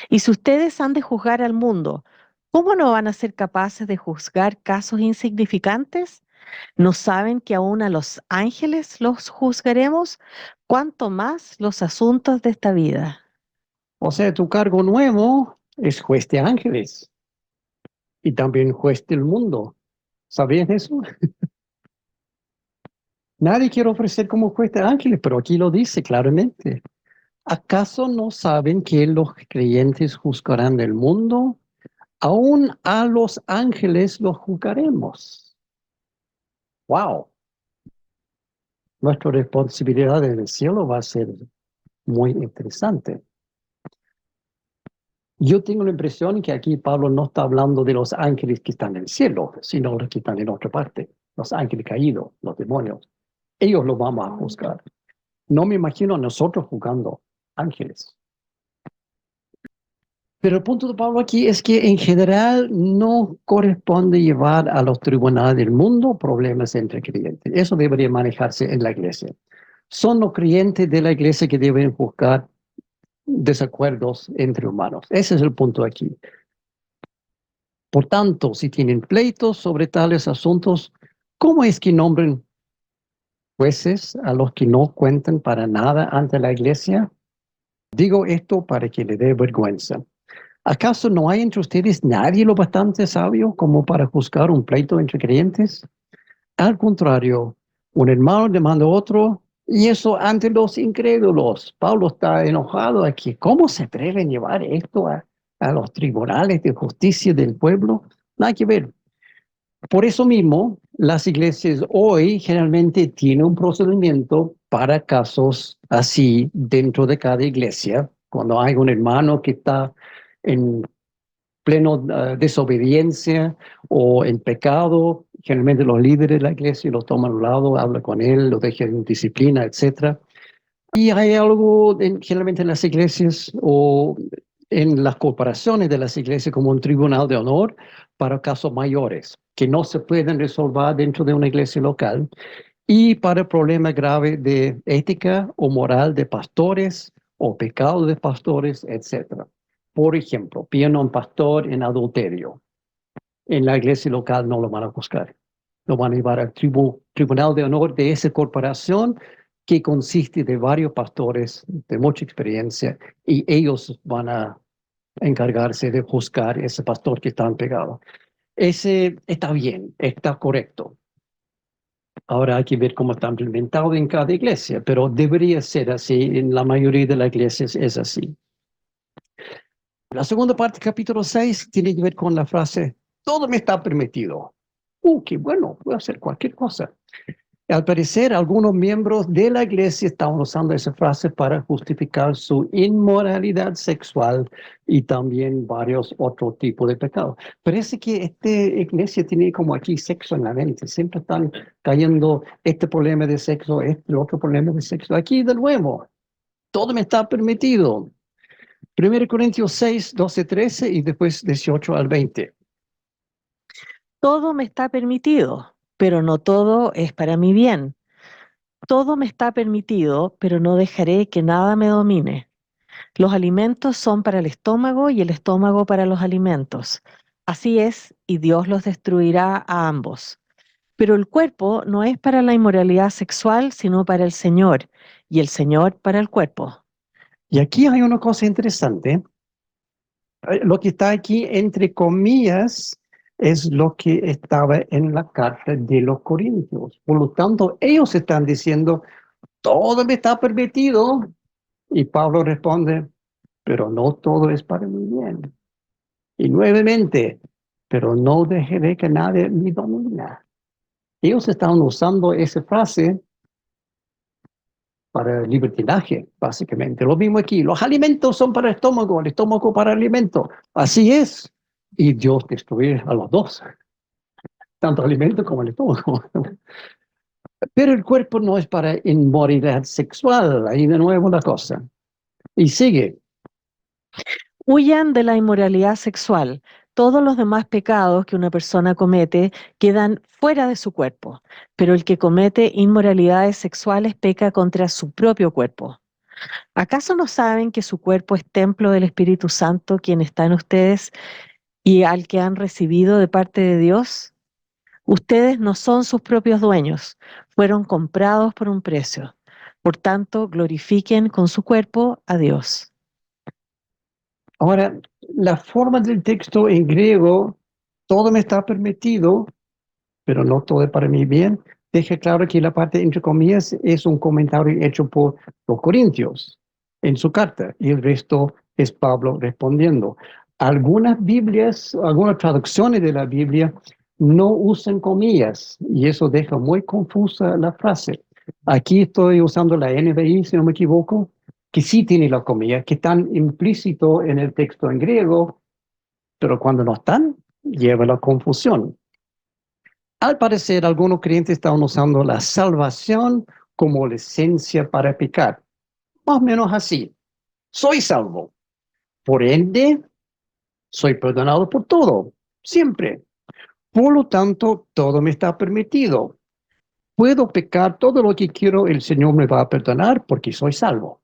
Y si ustedes han de juzgar al mundo, ¿cómo no van a ser capaces de juzgar casos insignificantes? ¿No saben que aún a los ángeles los juzgaremos? ¿Cuánto más los asuntos de esta vida?
O sea, tu cargo nuevo es juez de ángeles y también juez del mundo. ¿Sabían eso? Nadie quiere ofrecer como juez de ángeles, pero aquí lo dice claramente. ¿Acaso no saben que los creyentes juzgarán el mundo? Aún a los ángeles los juzgaremos. ¡Wow! Nuestra responsabilidad en el cielo va a ser muy interesante. Yo tengo la impresión que aquí Pablo no está hablando de los ángeles que están en el cielo, sino los que están en otra parte, los ángeles caídos, los demonios. Ellos los vamos a juzgar. No me imagino a nosotros juzgando ángeles. Pero el punto de Pablo aquí es que en general no corresponde llevar a los tribunales del mundo problemas entre creyentes. Eso debería manejarse en la iglesia. Son los creyentes de la iglesia que deben buscar desacuerdos entre humanos. Ese es el punto aquí. Por tanto, si tienen pleitos sobre tales asuntos, ¿cómo es que nombren jueces a los que no cuentan para nada ante la iglesia? Digo esto para que le dé vergüenza. ¿Acaso no hay entre ustedes nadie lo bastante sabio como para juzgar un pleito entre creyentes? Al contrario, un hermano demanda a otro, y eso ante los incrédulos. Pablo está enojado aquí. ¿Cómo se atreven a llevar esto a los tribunales de justicia del pueblo? Nada que ver. Por eso mismo, las iglesias hoy generalmente tienen un procedimiento para casos así dentro de cada iglesia. Cuando hay un hermano que está en pleno desobediencia o en pecado, generalmente los líderes de la iglesia lo toman a un lado, hablan con él, lo dejan en disciplina, etc. Y hay algo generalmente en las iglesias o en las corporaciones de las iglesias como un tribunal de honor para casos mayores que no se pueden resolver dentro de una iglesia local y para problemas graves de ética o moral de pastores o pecado de pastores, etc. Por ejemplo, pillan a un pastor en adulterio. En la iglesia local no lo van a juzgar. Lo van a llevar al tribunal de honor de esa corporación que consiste de varios pastores de mucha experiencia y ellos van a encargarse de juzgar a ese pastor que está pegado. Ese está bien, está correcto. Ahora hay que ver cómo está implementado en cada iglesia, pero debería ser así. En la mayoría de las iglesias es así. La segunda parte, capítulo 6, tiene que ver con la frase, todo me está permitido. Qué bueno, puedo hacer cualquier cosa. Al parecer, algunos miembros de la iglesia estaban usando esa frase para justificar su inmoralidad sexual y también varios otros tipos de pecados. Parece que esta iglesia tiene como aquí sexo en la mente. Siempre están cayendo este problema de sexo, este otro problema de sexo. Aquí de nuevo, todo me está permitido. 1 Corintios 6, 12, 13 y después 18 al 20.
Todo me está permitido, pero no todo es para mi bien. Todo me está permitido, pero no dejaré que nada me domine. Los alimentos son para el estómago y el estómago para los alimentos. Así es, y Dios los destruirá a ambos. Pero el cuerpo no es para la inmoralidad sexual, sino para el Señor, y el Señor para el cuerpo.
Y aquí hay una cosa interesante. Lo que está aquí entre comillas es lo que estaba en la carta de los Corintios. Por lo tanto, ellos están diciendo, todo me está permitido. Y Pablo responde, pero no todo es para mi bien. Y nuevamente, pero no dejaré que nadie me domine. Ellos están usando esa frase para libertinaje, básicamente. Lo mismo aquí, los alimentos son para el estómago para el alimento. Así es. Y Dios destruye a los dos, tanto el alimento como el estómago. Pero el cuerpo no es para inmoralidad sexual, ahí de nuevo la cosa. Y sigue.
Huyan de la inmoralidad sexual. Todos los demás pecados que una persona comete quedan fuera de su cuerpo, pero el que comete inmoralidades sexuales peca contra su propio cuerpo. ¿Acaso no saben que su cuerpo es templo del Espíritu Santo, quien está en ustedes y al que han recibido de parte de Dios? Ustedes no son sus propios dueños, fueron comprados por un precio. Por tanto, glorifiquen con su cuerpo a Dios.
Ahora, la forma del texto en griego, todo me está permitido, pero no todo es para mi bien, deja claro que la parte entre comillas es un comentario hecho por los corintios en su carta y el resto es Pablo respondiendo. Algunas Biblias, algunas traducciones de la Biblia no usan comillas y eso deja muy confusa la frase. Aquí estoy usando la NBI, si no me equivoco, que sí tiene las comillas, que están implícito en el texto en griego, pero cuando no están, lleva a la confusión. Al parecer, algunos creyentes están usando la salvación como licencia para pecar. Más o menos así. Soy salvo. Por ende, soy perdonado por todo, siempre. Por lo tanto, todo me está permitido. Puedo pecar todo lo que quiero, el Señor me va a perdonar porque soy salvo.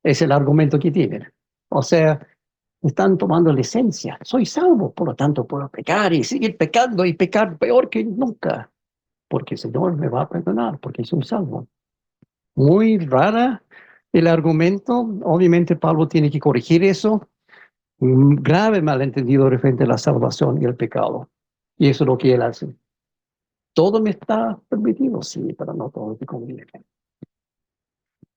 Es el argumento que tienen. O sea, están tomando licencia. Soy salvo, por lo tanto puedo pecar y seguir pecando y pecar peor que nunca, porque el Señor me va a perdonar porque soy salvo. Muy rara el argumento. Obviamente Pablo tiene que corregir eso. Un grave malentendido referente a la salvación y el pecado. Y eso es lo que él hace. Todo me está permitido, sí, pero no todo te conviene.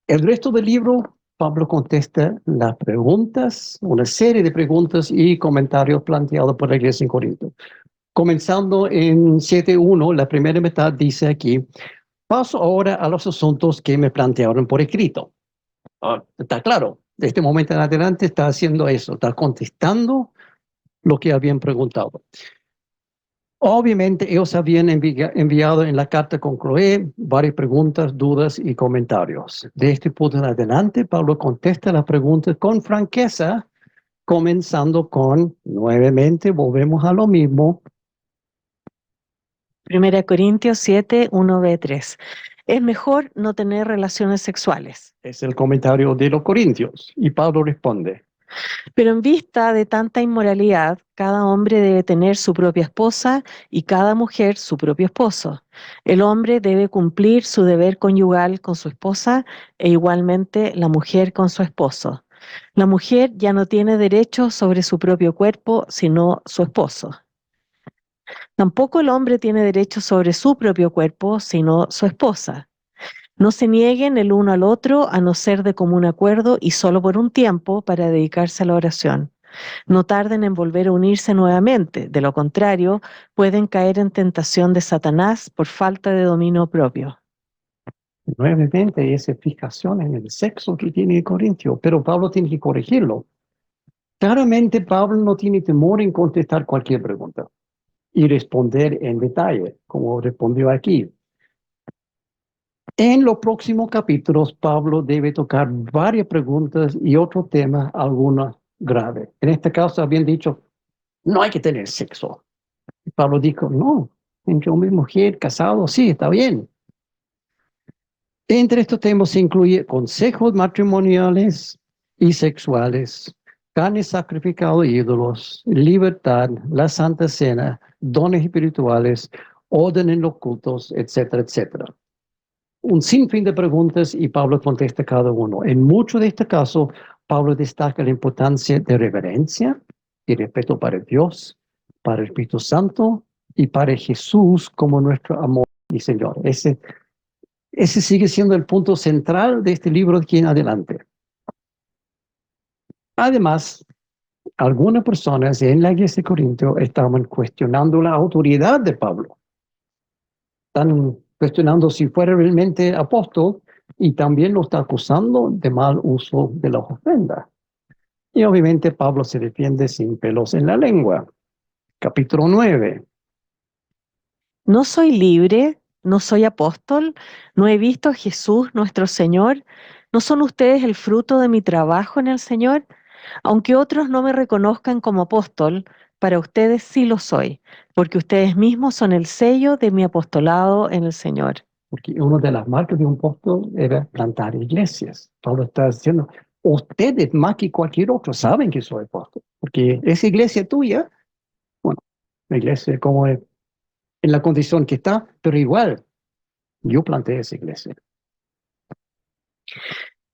El resto del libro, Pablo contesta las preguntas, una serie de preguntas y comentarios planteados por la iglesia en Corinto. Comenzando en 7.1, la primera mitad dice aquí, paso ahora a los asuntos que me plantearon por escrito. Está claro, de este momento en adelante está haciendo eso, está contestando lo que habían preguntado. Obviamente ellos habían enviado en la carta con Cloé varias preguntas, dudas y comentarios. De este punto en adelante, Pablo contesta las preguntas con franqueza, comenzando con, nuevamente, volvemos a lo mismo.
1 Corintios 7, 1b3. Es mejor no tener relaciones sexuales.
Es el comentario de los Corintios. Y Pablo responde,
Pero en vista de tanta inmoralidad, cada hombre debe tener su propia esposa y cada mujer su propio esposo. El hombre debe cumplir su deber conyugal con su esposa e igualmente la mujer con su esposo. La mujer ya no tiene derecho sobre su propio cuerpo, sino su esposo. Tampoco el hombre tiene derecho sobre su propio cuerpo, sino su esposa. No se nieguen el uno al otro, a no ser de común acuerdo y solo por un tiempo para dedicarse a la oración. No tarden en volver a unirse nuevamente, de lo contrario, pueden caer en tentación de Satanás por falta de dominio propio.
nuevamente, esa fijación en el sexo que tiene el Corintio, pero Pablo tiene que corregirlo. Claramente, Pablo no tiene temor en contestar cualquier pregunta y responder en detalle, como respondió aquí. En los próximos capítulos, Pablo debe tocar varias preguntas y otros temas, algunos graves. En este caso, habían dicho, no hay que tener sexo. Y Pablo dijo, no, entre hombre y mujer, casado, sí, está bien. Entre estos temas se incluye consejos matrimoniales y sexuales, carne sacrificada a ídolos, libertad, la Santa Cena, dones espirituales, orden en los cultos, etcétera, etcétera. Un sinfín de preguntas y Pablo contesta cada uno. En muchos de estos casos, Pablo destaca la importancia de reverencia y respeto para Dios, para el Espíritu Santo y para Jesús como nuestro amor y Señor. Ese sigue siendo el punto central de este libro de aquí en adelante. Además, algunas personas en la iglesia de Corinto estaban cuestionando la autoridad de Pablo. Están cuestionando si fuera realmente apóstol y también lo está acusando de mal uso de las ofrendas. Y obviamente Pablo se defiende sin pelos en la lengua. Capítulo 9.
No soy libre, no soy apóstol, no he visto a Jesús nuestro Señor. ¿No son ustedes el fruto de mi trabajo en el Señor? Aunque otros no me reconozcan como apóstol, para ustedes sí lo soy, porque ustedes mismos son el sello de mi apostolado en el Señor.
Porque una de las marcas de un apóstol era plantar iglesias. Pablo está diciendo, ustedes más que cualquier otro saben que soy apóstol, porque esa iglesia tuya, bueno, la iglesia como es, en la condición que está, pero igual, yo planté esa iglesia.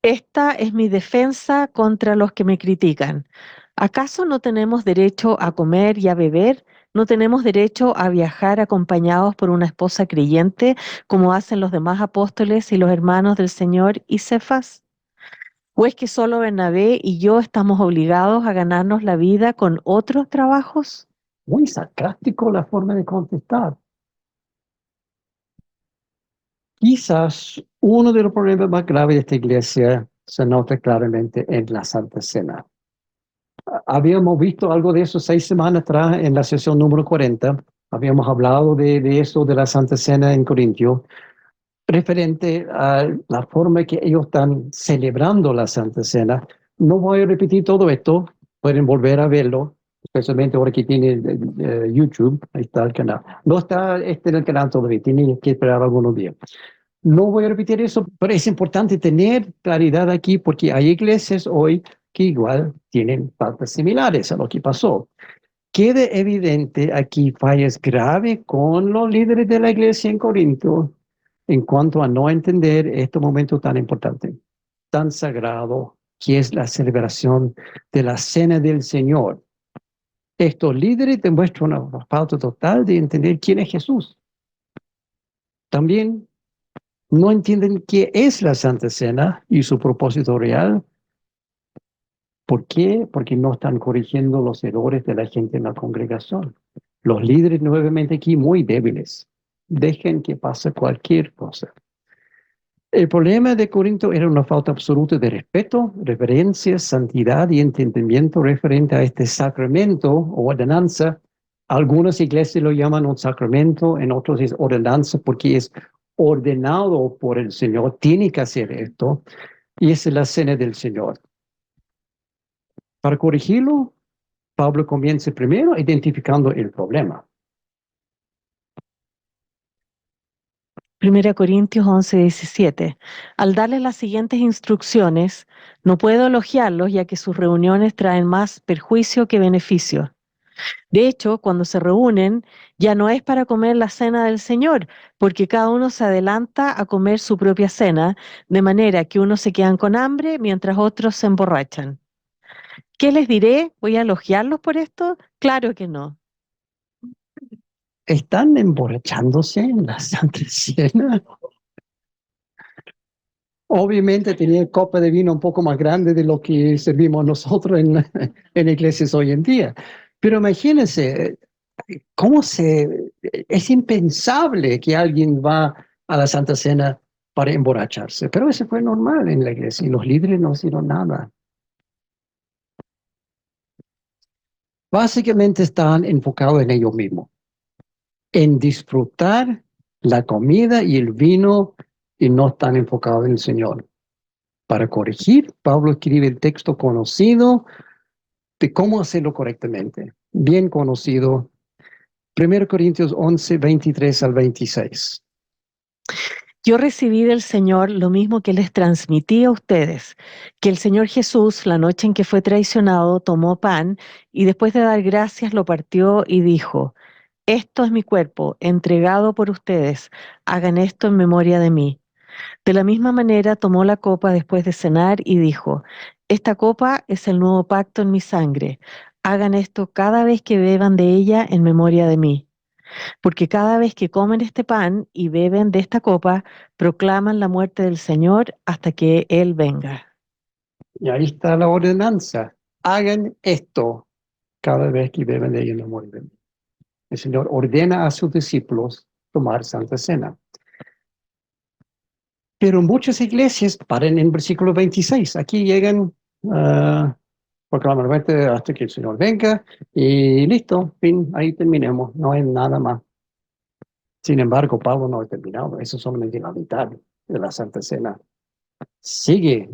Esta es mi defensa contra los que me critican. ¿Acaso no tenemos derecho a comer y a beber? ¿No tenemos derecho a viajar acompañados por una esposa creyente, como hacen los demás apóstoles y los hermanos del Señor y Cefas? ¿O es que solo Bernabé y yo estamos obligados a ganarnos la vida con otros trabajos?
Muy sarcástico la forma de contestar. Quizás uno de los problemas más graves de esta iglesia se nota claramente en la Santa Cena. Habíamos visto algo de eso 6 semanas atrás en la sesión número 40. Habíamos hablado de eso, de la Santa Cena en Corintio, referente a la forma que ellos están celebrando la Santa Cena. No voy a repetir todo esto, pueden volver a verlo, especialmente ahora que tiene YouTube, ahí está el canal. No está en el canal todavía, tiene que esperar algunos días. No voy a repetir eso, pero es importante tener claridad aquí porque hay iglesias hoy que igual tienen faltas similares a lo que pasó. Queda evidente aquí fallas graves con los líderes de la iglesia en Corinto en cuanto a no entender este momento tan importante, tan sagrado, que es la celebración de la Cena del Señor. Estos líderes demuestran una falta total de entender quién es Jesús. También no entienden qué es la Santa Cena y su propósito real. ¿Por qué? Porque no están corrigiendo los errores de la gente en la congregación. Los líderes nuevamente aquí muy débiles. Dejen que pase cualquier cosa. El problema de Corinto era una falta absoluta de respeto, reverencia, santidad y entendimiento referente a este sacramento o ordenanza. Algunas iglesias lo llaman un sacramento, en otros es ordenanza porque es ordenado por el Señor, tiene que hacer esto, y es la cena del Señor. Para corregirlo, Pablo comienza primero identificando el problema.
1 Corintios 11:17. Al darles las siguientes instrucciones, no puedo elogiarlos ya que sus reuniones traen más perjuicio que beneficio. De hecho, cuando se reúnen, ya no es para comer la cena del Señor, porque cada uno se adelanta a comer su propia cena, de manera que unos se quedan con hambre mientras otros se emborrachan. ¿Qué les diré? ¿Voy a elogiarlos por esto? Claro que no.
¿Están emborrachándose en la Santa Cena? Obviamente tenía copa de vino un poco más grande de lo que servimos nosotros en iglesias hoy en día. Pero imagínense, es impensable que alguien va a la Santa Cena para emborracharse. Pero eso fue normal en la iglesia y los líderes no hicieron nada. Básicamente estaban enfocados en ellos mismos, en disfrutar la comida y el vino y no están enfocados en el Señor. Para corregir, Pablo escribe el texto conocido de cómo hacerlo correctamente, bien conocido, 1 Corintios 11, 23 al 26.
Yo recibí del Señor lo mismo que les transmití a ustedes, que el Señor Jesús, la noche en que fue traicionado, tomó pan y después de dar gracias lo partió y dijo, esto es mi cuerpo, entregado por ustedes, hagan esto en memoria de mí. De la misma manera tomó la copa después de cenar y dijo, esta copa es el nuevo pacto en mi sangre, hagan esto cada vez que beban de ella en memoria de mí. Porque cada vez que comen este pan y beben de esta copa, proclaman la muerte del Señor hasta que Él venga.
Y ahí está la ordenanza. Hagan esto cada vez que beben de ella en memoria de mí. El Señor ordena a sus discípulos tomar Santa Cena. Pero muchas iglesias paran en versículo 26. Aquí llegan, proclaman la muerte hasta que el Señor venga y listo, fin, ahí terminemos, no hay nada más. Sin embargo, Pablo no ha terminado, eso es solamente la mitad de la Santa Cena. Sigue.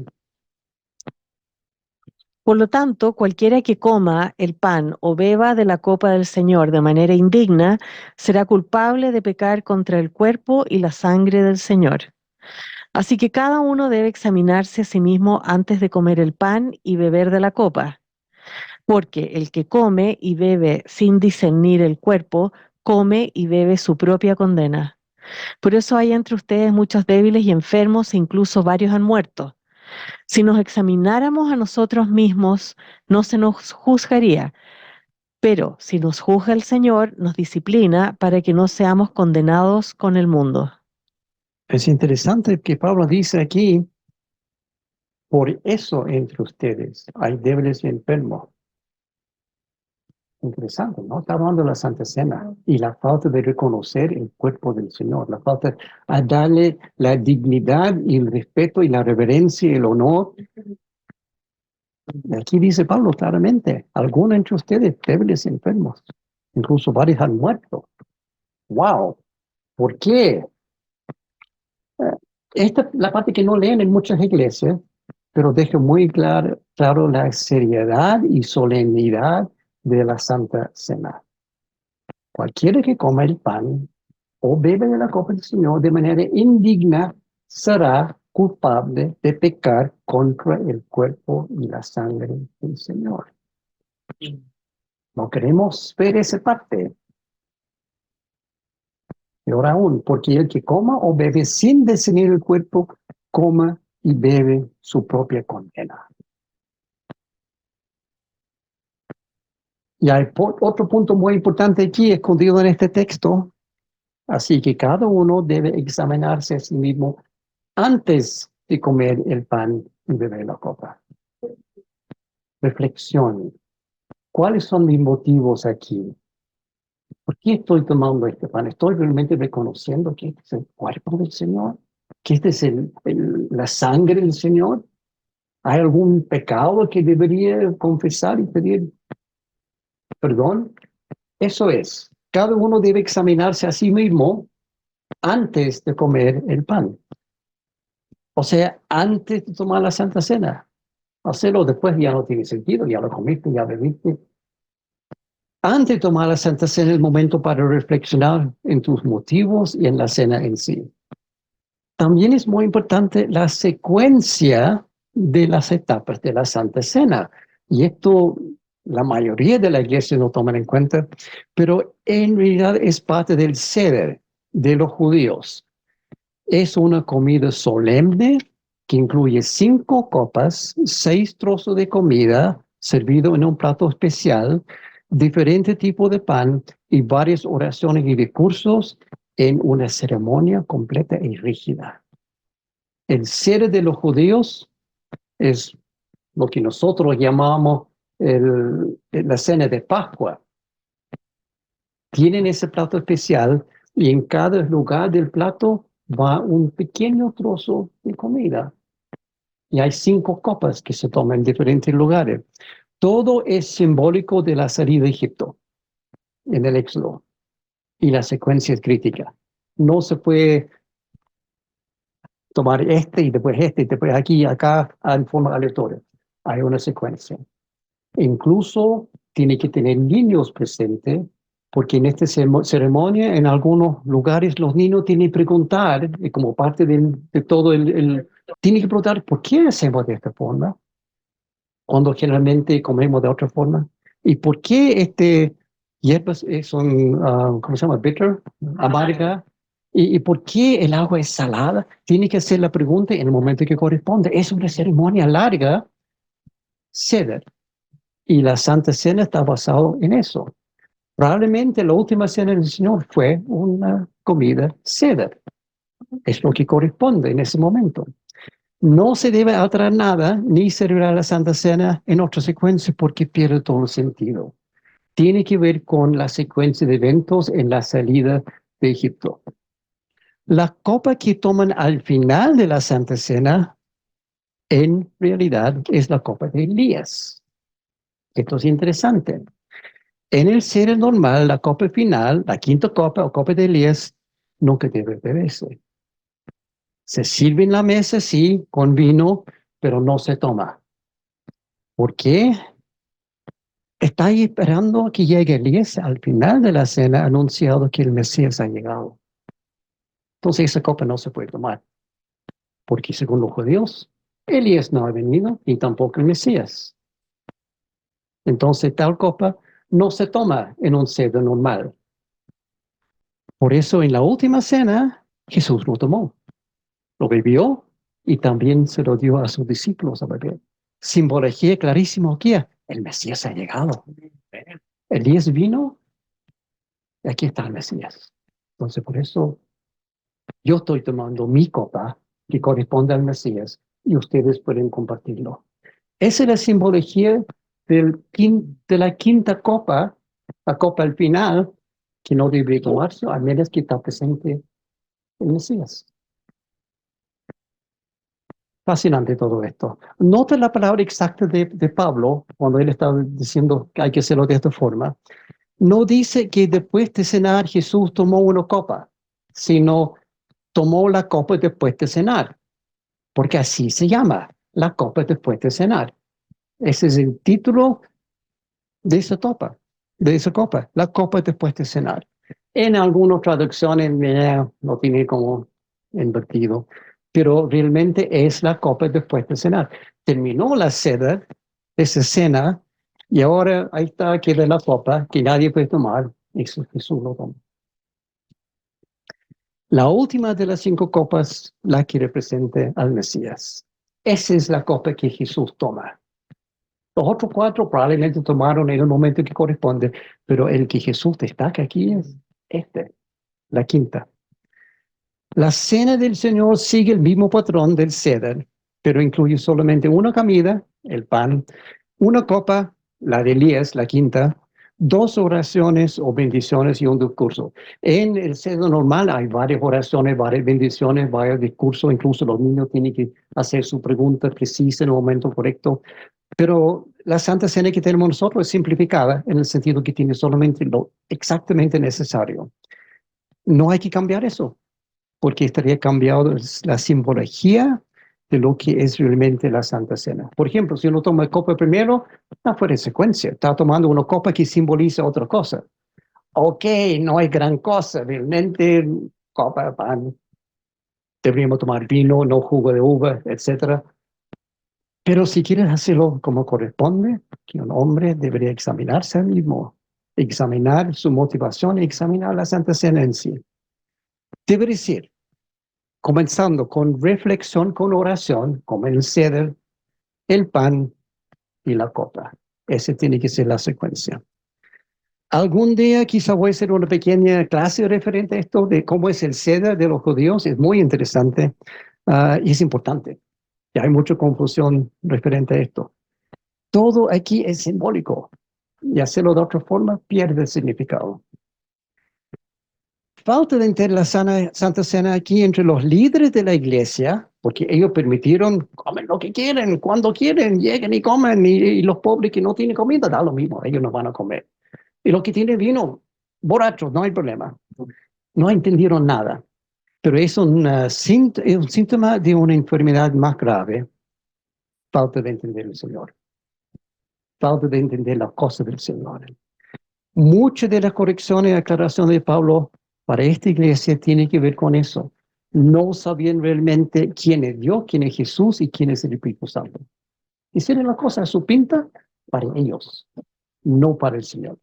Por lo tanto, cualquiera que coma el pan o beba de la copa del Señor de manera indigna, será culpable de pecar contra el cuerpo y la sangre del Señor. Así que cada uno debe examinarse a sí mismo antes de comer el pan y beber de la copa. Porque el que come y bebe sin discernir el cuerpo, come y bebe su propia condena. Por eso hay entre ustedes muchos débiles y enfermos, e incluso varios han muerto. Si nos examináramos a nosotros mismos, no se nos juzgaría, pero si nos juzga el Señor, nos disciplina para que no seamos condenados con el mundo.
Es interesante que Pablo dice aquí Por eso entre ustedes hay débiles y enfermos. Interesante, ¿no? Está hablando de la Santa Cena y la falta de reconocer el cuerpo del Señor, la falta de darle la dignidad y el respeto y la reverencia y el honor. Y aquí dice Pablo claramente, algunos entre ustedes débiles y enfermos, incluso varios han muerto. ¡Wow! ¿Por qué? Esta es la parte que no leen en muchas iglesias, pero deja muy claro la seriedad y solemnidad de la Santa Cena. Cualquiera que coma el pan o bebe de la copa del Señor de manera indigna será culpable de pecar contra el cuerpo y la sangre del Señor. No queremos ver esa parte. Peor aún, porque el que coma o bebe sin discernir el cuerpo, coma y bebe su propia condena. Y hay otro punto muy importante aquí, escondido en este texto. Así que cada uno debe examinarse a sí mismo antes de comer el pan y beber la copa. Reflexión. ¿Cuáles son mis motivos aquí? ¿Por qué estoy tomando este pan? ¿Estoy realmente reconociendo que este es el cuerpo del Señor? ¿Que este es la sangre del Señor? ¿Hay algún pecado que debería confesar y pedir perdón? Eso es. Cada uno debe examinarse a sí mismo antes de comer el pan. O sea, antes de tomar la Santa Cena. Hacerlo después ya no tiene sentido, ya lo comiste, ya bebiste. Antes de tomar la Santa Cena es el momento para reflexionar en tus motivos y en la cena en sí. También es muy importante la secuencia de las etapas de la Santa Cena. Y esto la mayoría de la iglesia no toman en cuenta, pero en realidad es parte del seder de los judíos. Es una comida solemne que incluye 5 copas, 6 trozos de comida servido en un plato especial, diferente tipo de pan y varias oraciones y discursos en una ceremonia completa y rígida. El ser de los judíos es lo que nosotros llamamos la cena de Pascua. Tienen ese plato especial y en cada lugar del plato va un pequeño trozo de comida. Y hay 5 copas que se toman en diferentes lugares. Todo es simbólico de la salida de Egipto en el Éxodo. Y la secuencia es crítica. No se puede tomar este y después aquí y acá en forma aleatoria. Hay una secuencia. Incluso tiene que tener niños presentes, porque en esta ceremonia, en algunos lugares, los niños tienen que preguntar, como parte de todo tienen que preguntar, ¿por qué hacemos de esta forma? Cuando generalmente comemos de otra forma. ¿Y por qué hierbas son, ¿cómo se llama? Bitter, amarga. ¿Y por qué el agua es salada? Tiene que hacer la pregunta en el momento que corresponde. Es una ceremonia larga, seder. Y la Santa Cena está basada en eso. Probablemente la última cena del Señor fue una comida seder. Es lo que corresponde en ese momento. No se debe alterar nada ni celebrar la Santa Cena en otra secuencia porque pierde todo el sentido. Tiene que ver con la secuencia de eventos en la salida de Egipto. La copa que toman al final de la Santa Cena, en realidad, es la copa de Elías. Esto es interesante. En el ser normal, la copa final, la quinta copa o copa de Elías, nunca debe beberse. Se sirve en la mesa, sí, con vino, pero no se toma. ¿Por qué? Está ahí esperando que llegue Elías al final de la cena, anunciado que el Mesías ha llegado. Entonces esa copa no se puede tomar, porque según los judíos, Elías no ha venido y tampoco el Mesías. Entonces tal copa no se toma en un seder normal. Por eso en la última cena, Jesús lo tomó, lo bebió y también se lo dio a sus discípulos a beber. Simbología clarísima que el Mesías ha llegado. Elías vino y aquí está el Mesías. Entonces por eso yo estoy tomando mi copa que corresponde al Mesías y ustedes pueden compartirlo. Esa es la simbología de la quinta copa, la copa al final, que no debe tomarse, a menos que está presente el Mesías. Fascinante todo esto. Nota la palabra exacta de Pablo cuando él está diciendo que hay que hacerlo de esta forma. No dice que después de cenar Jesús tomó una copa, sino tomó la copa después de cenar, porque así se llama, la copa después de cenar. Ese es el título de esa copa, la copa después de cenar. En algunas traducciones no tiene como invertido, pero realmente es la copa después de cenar. Terminó la cena, esa cena, y ahora ahí está, queda la copa que nadie puede tomar, y Jesús lo toma. La última de las 5 copas, la que representa al Mesías. Esa es la copa que Jesús toma. Los otros 4 probablemente tomaron en el momento que corresponde, pero el que Jesús destaca aquí es la quinta. La cena del Señor sigue el mismo patrón del ceder, pero incluye solamente una comida, el pan, una copa, la de Elías, la quinta, 2 oraciones o bendiciones y un discurso. En el ceder normal hay varias oraciones, varias bendiciones, varios discursos, incluso los niños tienen que hacer su pregunta precisa en el momento correcto. Pero la Santa Cena que tenemos nosotros es simplificada en el sentido que tiene solamente lo exactamente necesario. No hay que cambiar eso, porque estaría cambiando la simbología de lo que es realmente la Santa Cena. Por ejemplo, si uno toma copa primero, está fuera de secuencia, está tomando una copa que simboliza otra cosa. Ok, no hay gran cosa, realmente copa de pan, deberíamos tomar vino, no jugo de uva, etcétera. Pero si quieres hacerlo como corresponde, que un hombre debería examinarse a sí mismo, examinar su motivación y examinar la Santa Cena en sí. Debe decir, comenzando con reflexión, con oración, como el ceder, el pan y la copa. Esa tiene que ser la secuencia. Algún día quizá voy a hacer una pequeña clase referente a esto de cómo es el ceder de los judíos. Es muy interesante y es importante. Y hay mucha confusión referente a esto. Todo aquí es simbólico y hacerlo de otra forma pierde el significado. Falta de entender la Santa Cena aquí entre los líderes de la iglesia, porque ellos permitieron comer lo que quieren, cuando quieren, lleguen y comen, y los pobres que no tienen comida, da lo mismo, ellos no van a comer. Y los que tienen vino, borrachos, no hay problema. No entendieron nada. Pero es un síntoma de una enfermedad más grave, falta de entender el Señor. Falta de entender la cosa del Señor. Muchas de las correcciones y aclaraciones de Pablo para esta iglesia tienen que ver con eso. No sabían realmente quién es Dios, quién es Jesús y quién es el Espíritu Santo. Hicieron la cosa a su pinta para ellos, no para el Señor.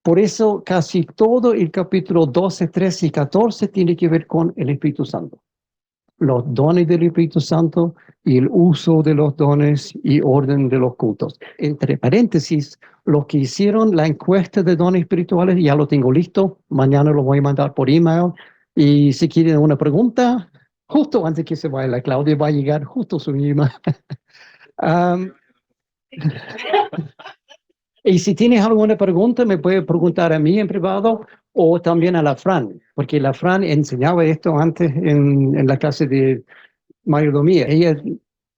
Por eso casi todo el capítulo 12, 13 y 14 tiene que ver con el Espíritu Santo. Los dones del Espíritu Santo y el uso de los dones y orden de los cultos. Entre paréntesis, los que hicieron la encuesta de dones espirituales, ya lo tengo listo, mañana lo voy a mandar por email, y si quieren una pregunta, justo antes que se vaya la Claudia, va a llegar justo su email. Y si tienes alguna pregunta, me puedes preguntar a mí en privado o también a la Fran, porque la Fran enseñaba esto antes en la clase de mayordomía. Ella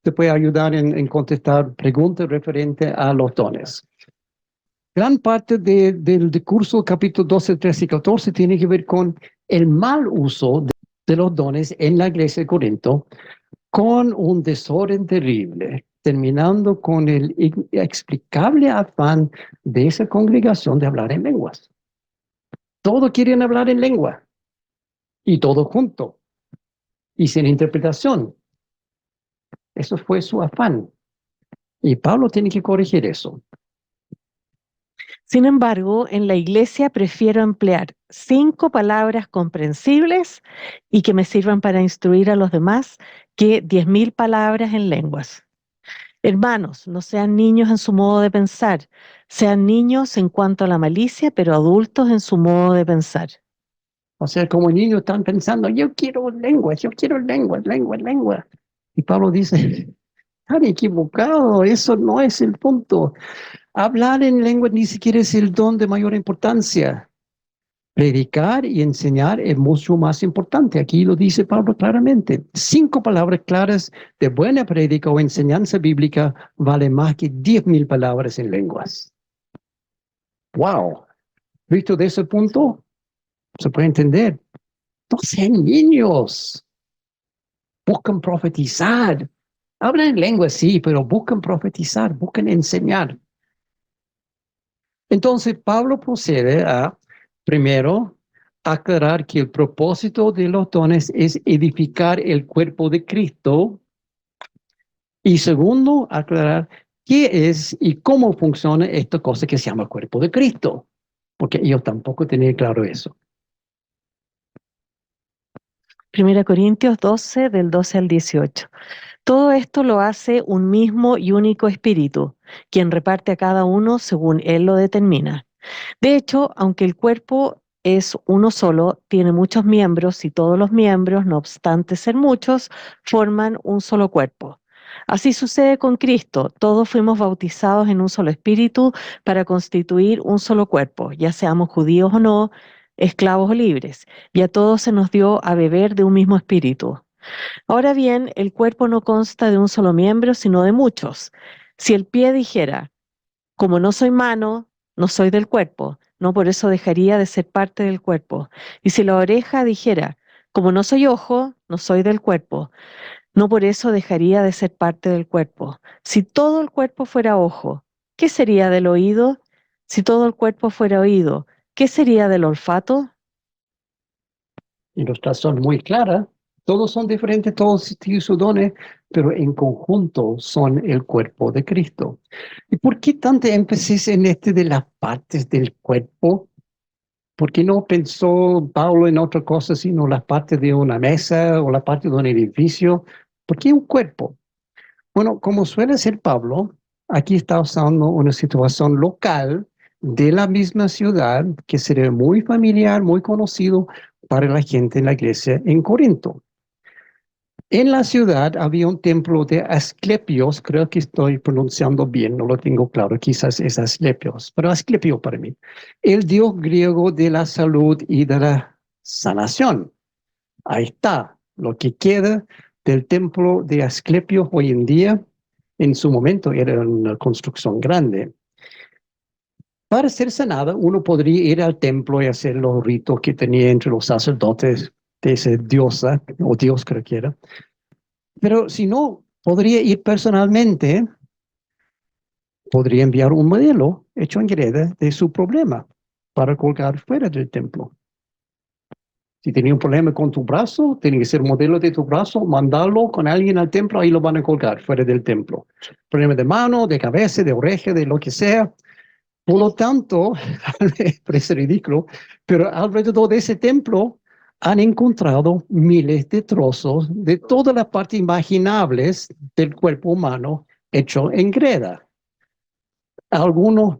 te puede ayudar en contestar preguntas referentes a los dones. Gran parte del discurso, capítulo 12, 13 y 14, tiene que ver con el mal uso de los dones en la iglesia de Corinto, con un desorden terrible, terminando con el inexplicable afán de esa congregación de hablar en lenguas. Todos quieren hablar en lengua, y todo junto, y sin interpretación. Eso fue su afán. Y Pablo tiene que corregir eso.
Sin embargo, en la iglesia prefiero emplear 5 palabras comprensibles y que me sirvan para instruir a los demás que 10.000 palabras en lenguas. Hermanos, no sean niños en su modo de pensar, sean niños en cuanto a la malicia, pero adultos en su modo de pensar.
O sea, como niños están pensando, yo quiero lenguas, lengua. Y Pablo dice, están equivocados, eso no es el punto. Hablar en lengua ni siquiera es el don de mayor importancia. Predicar y enseñar es mucho más importante. Aquí lo dice Pablo claramente. 5 palabras claras de buena prédica o enseñanza bíblica valen más que 10,000 palabras en lenguas. ¡Wow! Visto de ese punto, se puede entender. No sean niños. Buscan profetizar. Hablan en lengua, sí, pero buscan profetizar, buscan enseñar. Entonces, Pablo procede a, primero, aclarar que el propósito de los dones es edificar el cuerpo de Cristo. Y segundo, aclarar qué es y cómo funciona esta cosa que se llama cuerpo de Cristo. Porque ellos tampoco tenían claro eso.
1 Corintios 12, del 12 al 18. Todo esto lo hace un mismo y único espíritu, quien reparte a cada uno según él lo determina. De hecho, aunque el cuerpo es uno solo, tiene muchos miembros y todos los miembros, no obstante ser muchos, forman un solo cuerpo. Así sucede con Cristo. Todos fuimos bautizados en un solo espíritu para constituir un solo cuerpo, ya seamos judíos o no, esclavos o libres, y a todos se nos dio a beber de un mismo espíritu. Ahora bien, el cuerpo no consta de un solo miembro, sino de muchos. Si el pie dijera, como no soy mano, no soy del cuerpo, no por eso dejaría de ser parte del cuerpo. Y si la oreja dijera, como no soy ojo, no soy del cuerpo, no por eso dejaría de ser parte del cuerpo. Si todo el cuerpo fuera ojo, ¿qué sería del oído? Si todo el cuerpo fuera oído, ¿qué sería del olfato?
Ilustración muy clara. Todos son diferentes, todos tienen sus dones, pero en conjunto son el cuerpo de Cristo. ¿Y por qué tanto énfasis en de las partes del cuerpo? ¿Por qué no pensó Pablo en otra cosa, sino las partes de una mesa o la parte de un edificio? ¿Por qué un cuerpo? Bueno, como suele ser Pablo, aquí está usando una situación local de la misma ciudad que sería muy familiar, muy conocido para la gente en la iglesia en Corinto. En la ciudad había un templo de Asclepios, creo que estoy pronunciando bien, no lo tengo claro, quizás es Asclepios, pero Asclepio para mí, el dios griego de la salud y de la sanación. Ahí está, lo que queda del templo de Asclepio hoy en día. En su momento era una construcción grande. Para ser sanada, uno podría ir al templo y hacer los ritos que tenía entre los sacerdotes de esa diosa, o dios creo que era. Pero si no, podría ir personalmente, podría enviar un modelo hecho en greda de su problema para colgar fuera del templo. Si tenía un problema con tu brazo, tiene que ser un modelo de tu brazo, mandarlo con alguien al templo, ahí lo van a colgar fuera del templo. Problema de mano, de cabeza, de oreja, de lo que sea. Por lo tanto, parece ridículo, pero alrededor de ese templo han encontrado miles de trozos de todas las partes imaginables del cuerpo humano hecho en greda. Algunos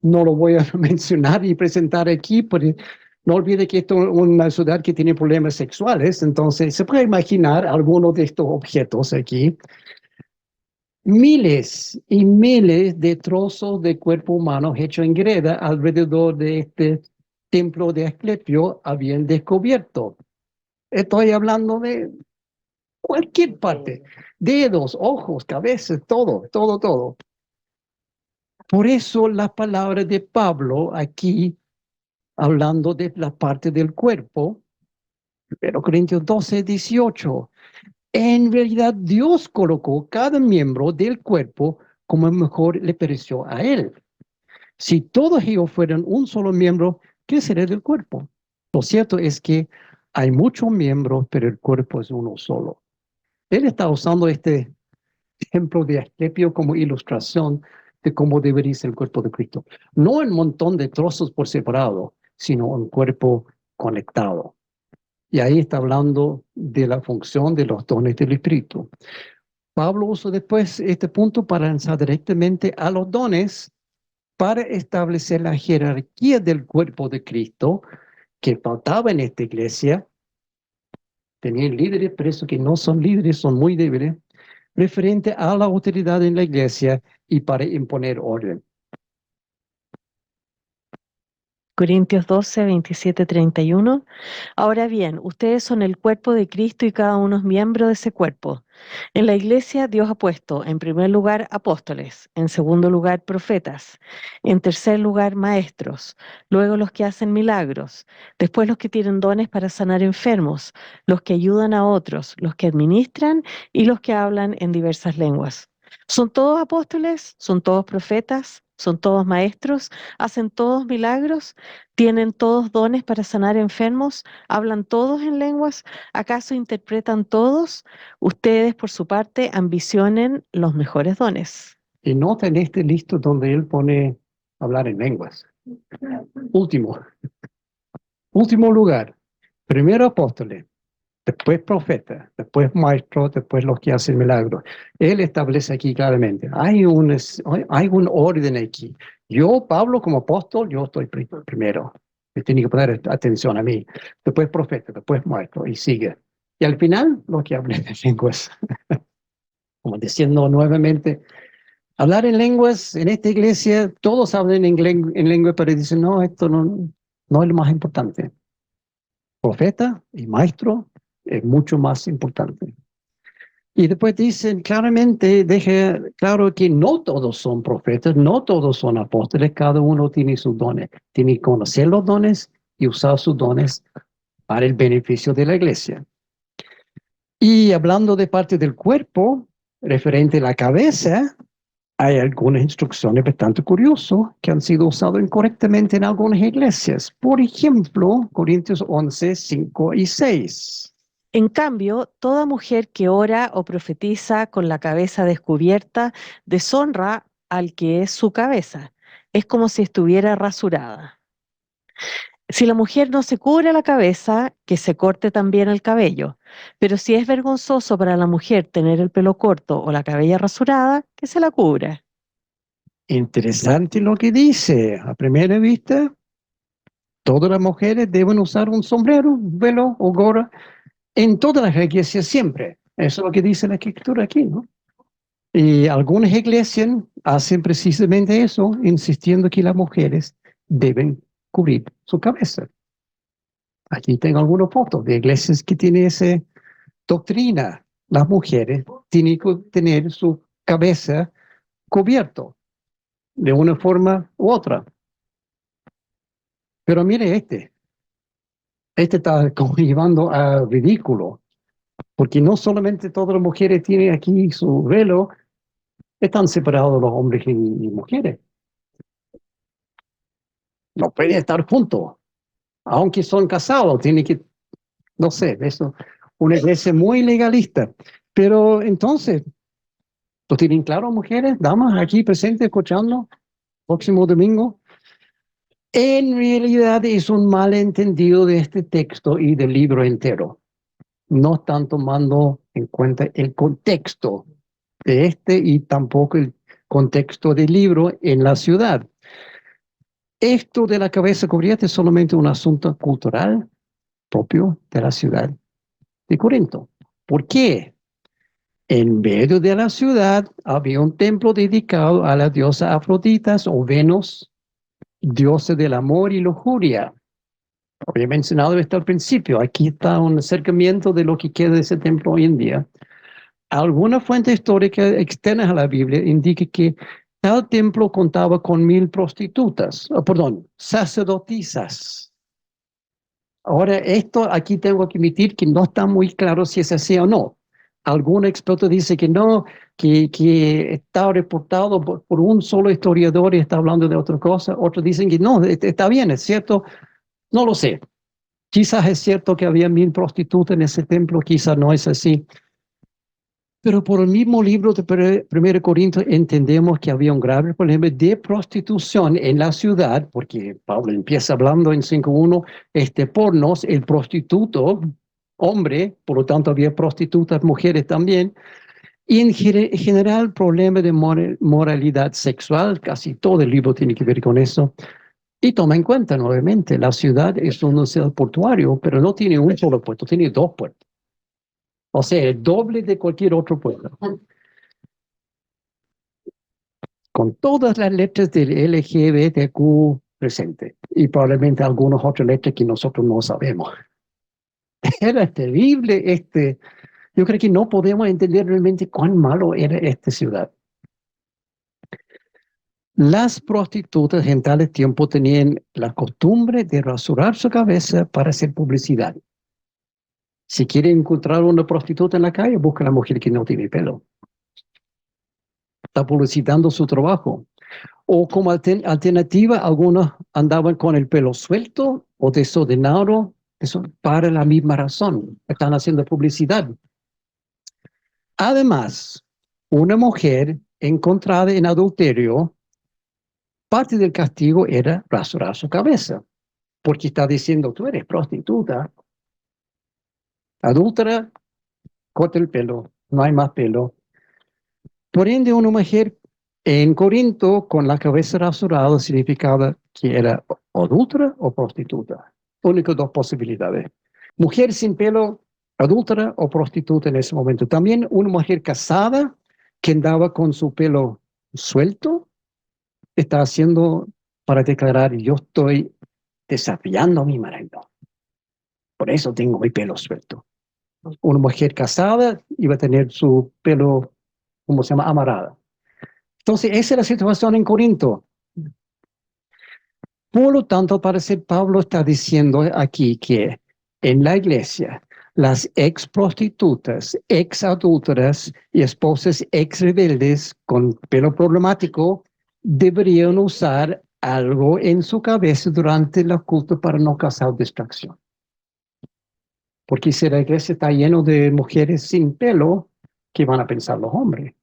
no lo voy a mencionar y presentar aquí, pero no olvide que esto es una ciudad que tiene problemas sexuales, entonces se puede imaginar algunos de estos objetos aquí. Miles y miles de trozos de cuerpo humano hechos en greda alrededor de este templo de Asclepio habían descubierto. Estoy hablando de cualquier parte, dedos, ojos, cabezas, todo, todo, todo. Por eso las palabras de Pablo aquí, hablando de la parte del cuerpo, 1 Corintios 12, 18, en realidad Dios colocó cada miembro del cuerpo como mejor le pareció a él. Si todos ellos fueran un solo miembro, ¿qué sería del cuerpo? Lo cierto es que hay muchos miembros, pero el cuerpo es uno solo. Él está usando este ejemplo de Asclepio como ilustración de cómo debería ser el cuerpo de Cristo. No un montón de trozos por separado, sino un cuerpo conectado. Y ahí está hablando de la función de los dones del Espíritu. Pablo usa después este punto para lanzar directamente a los dones para establecer la jerarquía del cuerpo de Cristo que faltaba en esta iglesia tener líderes, pero esos que no son líderes son muy débiles, referente a la autoridad en la iglesia y para imponer orden.
Corintios 12, 27, 31. Ahora bien, ustedes son el cuerpo de Cristo y cada uno es miembro de ese cuerpo. En la iglesia Dios ha puesto en primer lugar apóstoles, en segundo lugar profetas, en tercer lugar maestros, luego los que hacen milagros, después los que tienen dones para sanar enfermos, los que ayudan a otros, los que administran y los que hablan en diversas lenguas. ¿Son todos apóstoles? ¿Son todos profetas? ¿Son todos maestros? ¿Hacen todos milagros? ¿Tienen todos dones para sanar enfermos? ¿Hablan todos en lenguas? ¿Acaso interpretan todos? Ustedes, por su parte, ambicionen los mejores dones.
Y nota en este listo donde él pone hablar en lenguas. Último lugar. Primero apóstoles, después profetas, después maestros, después los que hacen milagros. Él establece aquí claramente, hay un orden aquí. Yo, Pablo, como apóstol, yo estoy primero. Me tiene que poner atención a mí. Después profeta, después maestro, y sigue. Y al final, los que hablan en lenguas. Como diciendo nuevamente, hablar en lenguas en esta iglesia, todos hablan en lengua, pero dicen, no, esto no es lo más importante. Profeta y maestro es mucho más importante. Y después dicen claramente, deja claro que no todos son profetas, no todos son apóstoles, cada uno tiene sus dones. Tiene que conocer los dones y usar sus dones para el beneficio de la iglesia. Y hablando de parte del cuerpo, referente a la cabeza, hay algunas instrucciones bastante curiosas que han sido usadas incorrectamente en algunas iglesias. Por ejemplo, Corintios 11, 5 y 6.
En cambio, toda mujer que ora o profetiza con la cabeza descubierta deshonra al que es su cabeza. Es como si estuviera rasurada. Si la mujer no se cubre la cabeza, que se corte también el cabello. Pero si es vergonzoso para la mujer tener el pelo corto o la cabella rasurada, que se la cubra.
Interesante lo que dice. A primera vista, todas las mujeres deben usar un sombrero, un velo o gorra en todas las iglesias siempre. Eso es lo que dice la escritura aquí, ¿no? Y algunas iglesias hacen precisamente eso, insistiendo que las mujeres deben cubrir su cabeza. Aquí tengo algunas fotos de iglesias que tienen esa doctrina. Las mujeres tienen que tener su cabeza cubierta de una forma u otra. Pero mire este está como llevando a ridículo, porque no solamente todas las mujeres tienen aquí su velo, están separados los hombres y mujeres. No pueden estar juntos, aunque son casados, tienen que, no sé, eso, una iglesia muy legalista. Pero entonces, ¿lo tienen claro, mujeres, damas, aquí presentes, escuchando, próximo domingo? En realidad es un malentendido de este texto y del libro entero. No están tomando en cuenta el contexto de este y tampoco el contexto del libro en la ciudad. Esto de la cabeza cubierta es solamente un asunto cultural propio de la ciudad de Corinto. ¿Por qué? En medio de la ciudad había un templo dedicado a la diosa Afrodita o Venus, diosa del amor y lujuria. Había mencionado esto al principio. Aquí está un acercamiento de lo que queda de ese templo hoy en día. Alguna fuente histórica externa a la Biblia indica que tal templo contaba con 1,000 prostitutas, sacerdotisas. Ahora, esto aquí tengo que admitir que no está muy claro si es así o no. Algún experto dice que no, que está reportado por un solo historiador y está hablando de otra cosa. Otros dicen que no, está bien, es cierto. No lo sé. Quizás es cierto que había 1,000 prostitutas en ese templo, quizás no es así. Pero por el mismo libro de 1 Corintios entendemos que había un grave problema de prostitución en la ciudad, porque Pablo empieza hablando en 5.1, pornos, el prostituto, hombre, por lo tanto había prostitutas, mujeres también, y en general problema de moralidad sexual, casi todo el libro tiene que ver con eso. Y toma en cuenta, nuevamente, la ciudad es una ciudad portuario, pero no tiene un solo puerto, tiene 2 puertos. O sea, el doble de cualquier otro pueblo. Con todas las letras del LGBTQ presente. Y probablemente algunas otras letras que nosotros no sabemos. Era terrible Yo creo que no podemos entender realmente cuán malo era esta ciudad. Las prostitutas en tales tiempos tenían la costumbre de rasurar su cabeza para hacer publicidad. Si quieren encontrar una prostituta en la calle, busca a la mujer que no tiene pelo. Está publicitando su trabajo. O como alternativa, algunos andaban con el pelo suelto o desordenado, eso para la misma razón. Están haciendo publicidad. Además, una mujer encontrada en adulterio, parte del castigo era rasurar su cabeza, porque está diciendo, tú eres prostituta, adúltera, corta el pelo, no hay más pelo. Por ende, una mujer en Corinto con la cabeza rasurada significaba que era adúltera o prostituta. Únicas dos posibilidades. Mujer sin pelo, adúltera o prostituta en ese momento. También una mujer casada que andaba con su pelo suelto, está haciendo para declarar, yo estoy desafiando a mi marido. Por eso tengo mi pelo suelto. Una mujer casada iba a tener su pelo, ¿cómo se llama? Amarrada. Entonces, esa es la situación en Corinto. Por lo tanto, parece Pablo está diciendo aquí que en la iglesia, las ex prostitutas, ex adúlteras y esposas ex rebeldes con pelo problemático deberían usar algo en su cabeza durante el culto para no causar distracción. Porque si la iglesia está llena de mujeres sin pelo, ¿qué van a pensar los hombres?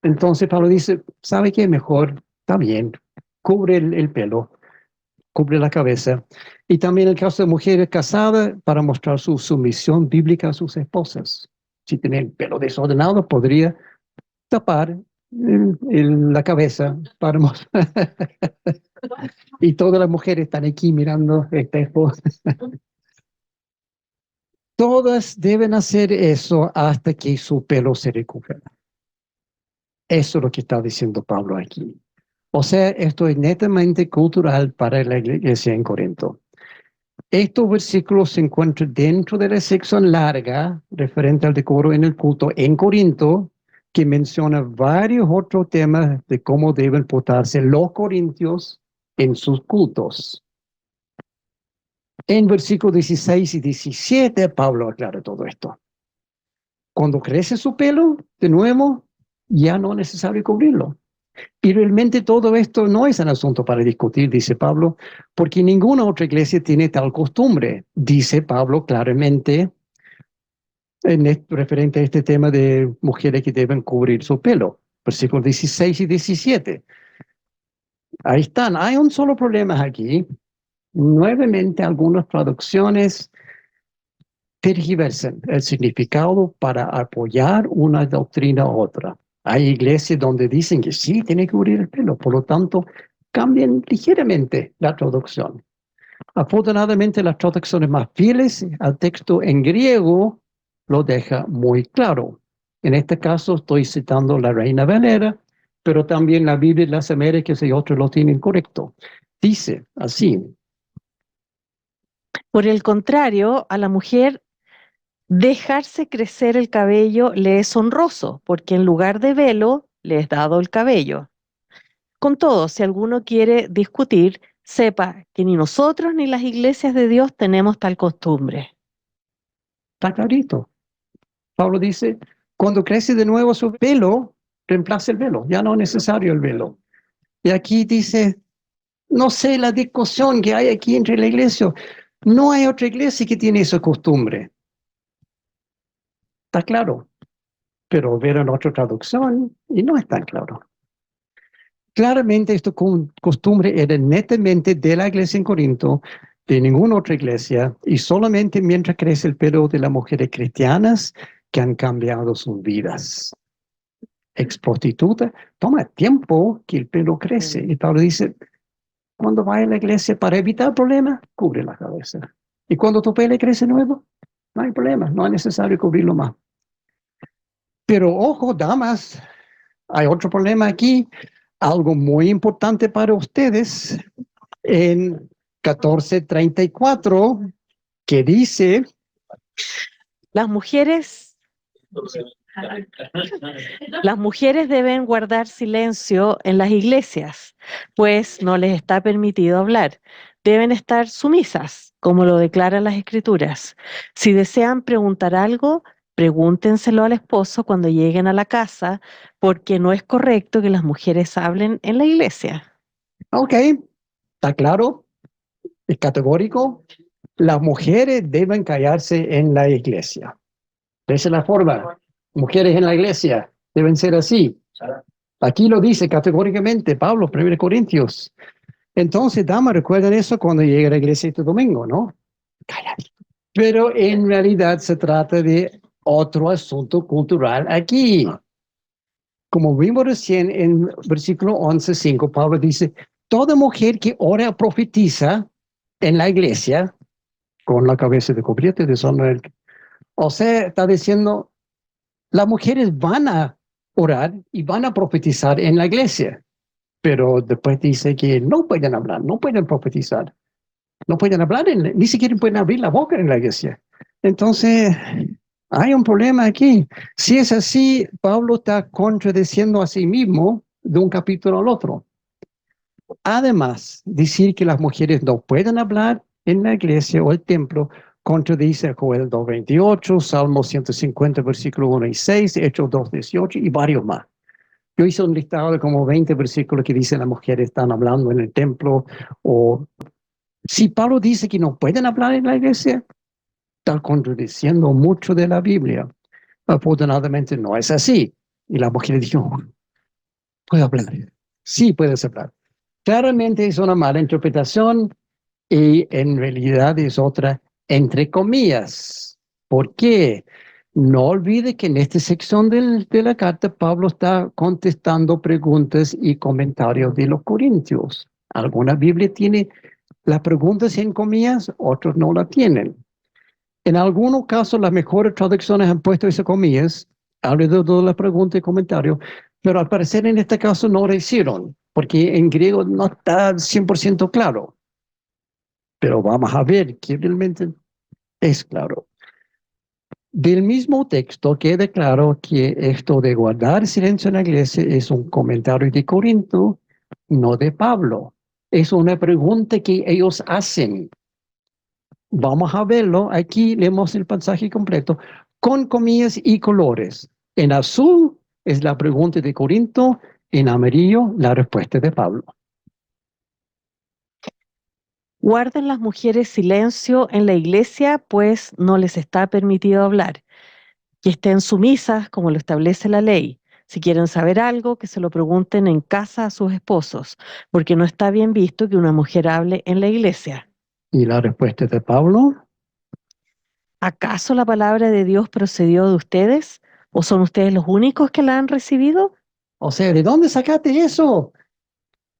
Entonces Pablo dice, ¿sabe qué? Mejor, está bien, cubre el pelo, cubre la cabeza. Y también en el caso de mujeres casadas, para mostrar su sumisión bíblica a sus esposas. Si tienen el pelo desordenado, podría tapar la cabeza para mostrar. Y todas las mujeres están aquí mirando el espejo. Todas deben hacer eso hasta que su pelo se recupere. Eso es lo que está diciendo Pablo aquí. O sea, esto es netamente cultural para la iglesia en Corinto. Estos versículos se encuentran dentro de la sección larga referente al decoro en el culto en Corinto, que menciona varios otros temas de cómo deben portarse los corintios en sus cultos. En versículos 16 y 17, Pablo aclara todo esto. Cuando crece su pelo, de nuevo, ya no es necesario cubrirlo. Y realmente todo esto no es un asunto para discutir, dice Pablo, porque ninguna otra iglesia tiene tal costumbre, dice Pablo claramente, referente a este tema de mujeres que deben cubrir su pelo. Versículos 16 y 17. Ahí están. Hay un solo problema aquí. Nuevamente, algunas traducciones tergiversan el significado para apoyar una doctrina u otra. Hay iglesias donde dicen que sí, tiene que cubrir el pelo, por lo tanto, cambian ligeramente la traducción. Afortunadamente, las traducciones más fieles al texto en griego lo deja muy claro. En este caso, estoy citando la Reina Valera, pero también la Biblia de las Américas y otros lo tienen correcto. Dice así.
Por el contrario, a la mujer dejarse crecer el cabello le es honroso, porque en lugar de velo le es dado el cabello. Con todo, si alguno quiere discutir, sepa que ni nosotros ni las iglesias de Dios tenemos tal costumbre.
Está clarito. Pablo dice, cuando crece de nuevo su pelo, reemplaza el velo, ya no es necesario el velo. Y aquí dice, no sé la discusión que hay aquí entre la iglesia. No hay otra iglesia que tiene esa costumbre. Está claro. Pero vieron otra traducción y no es tan claro. Claramente esta costumbre era netamente de la iglesia en Corinto, de ninguna otra iglesia, y solamente mientras crece el pelo de las mujeres cristianas que han cambiado sus vidas. Ex prostituta, toma tiempo que el pelo crece. Y Pablo dice, cuando vaya a la iglesia para evitar problemas, cubre la cabeza. Y cuando tu pelo crece nuevo, No hay problema, no es necesario cubrirlo más. Pero ojo, damas, hay otro problema aquí, algo muy importante para ustedes en 14:34, que dice,
Las mujeres, las mujeres deben guardar silencio en las iglesias, pues no les está permitido hablar. Deben estar sumisas, como lo declaran las escrituras. Si desean preguntar algo, pregúntenselo al esposo cuando lleguen a la casa, porque no es correcto que las mujeres hablen en la iglesia.
ok, está claro, es categórico, las mujeres deben callarse en la iglesia. Esa es la forma. Mujeres en la iglesia deben ser así. Aquí lo dice categóricamente Pablo, 1 Corintios. Entonces, damas, recuerden eso cuando llegue a la iglesia este domingo, ¿no? Calladito. Pero en realidad se trata de otro asunto cultural aquí. Como vimos recién en versículo 11:5, Pablo dice, toda mujer que ora o profetiza en la iglesia, con la cabeza de cubierta, deshonra el... O sea, está diciendo, las mujeres van a orar y van a profetizar en la iglesia, pero después dice que no pueden hablar, no pueden profetizar, no pueden hablar, ni siquiera pueden abrir la boca en la iglesia. Entonces, hay un problema aquí. Si es así, Pablo está contradiciendo a sí mismo de un capítulo al otro. Además, decir que las mujeres no pueden hablar en la iglesia o el templo contradice a Joel 2:28, Salmo 150, versículo 1 y 6, Hechos 2:18 y varios más. Yo hice un listado de como 20 versículos que dicen las mujeres están hablando en el templo. O si Pablo dice que no pueden hablar en la iglesia, está contradiciendo mucho de la Biblia. Afortunadamente no es así. Y la mujer dijo, puedo hablar. Sí, puedes hablar. Claramente es una mala interpretación y en realidad es otra entre comillas. ¿Por qué? No olvide que en esta sección de la carta Pablo está contestando preguntas y comentarios de los corintios. Alguna Biblia tiene las preguntas en comillas, otros no la tienen. En algunos casos las mejores traducciones han puesto esas comillas alrededor de la pregunta y comentario, pero al parecer en este caso no lo hicieron, porque en griego no está 100% claro. Pero vamos a ver que realmente es claro. Del mismo texto queda claro que esto de guardar silencio en la iglesia es un comentario de Corinto, no de Pablo. Es una pregunta que ellos hacen. Vamos a verlo. Aquí leemos el pasaje completo con comillas y colores. En azul es la pregunta de Corinto, en amarillo la respuesta de Pablo.
Guarden las mujeres silencio en la iglesia, pues no les está permitido hablar. Que estén sumisas, como lo establece la ley. Si quieren saber algo, que se lo pregunten en casa a sus esposos, porque no está bien visto que una mujer hable en la iglesia.
Y la respuesta de Pablo,
¿Acaso la palabra de Dios procedió de ustedes? ¿O son ustedes los únicos que la han recibido?
o sea, ¿de dónde sacaste eso?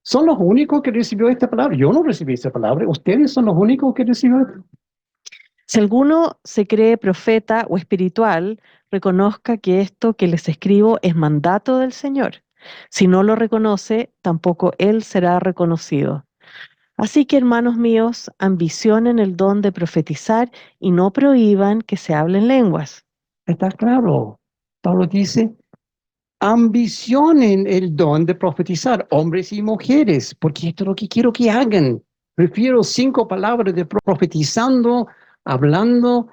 ¿Son los únicos que recibió esta palabra? Yo no recibí esta palabra. ¿Ustedes son los únicos que recibieron?
Si alguno se cree profeta o espiritual, reconozca que esto que les escribo es mandato del Señor. Si no lo reconoce, tampoco él será reconocido. Así que, hermanos míos, ambicionen el don de profetizar y no prohíban que se hablen lenguas.
Está claro. Pablo dice, ambicionen el don de profetizar, hombres y mujeres, porque esto es lo que quiero que hagan. Prefiero 5 palabras de profetizando, hablando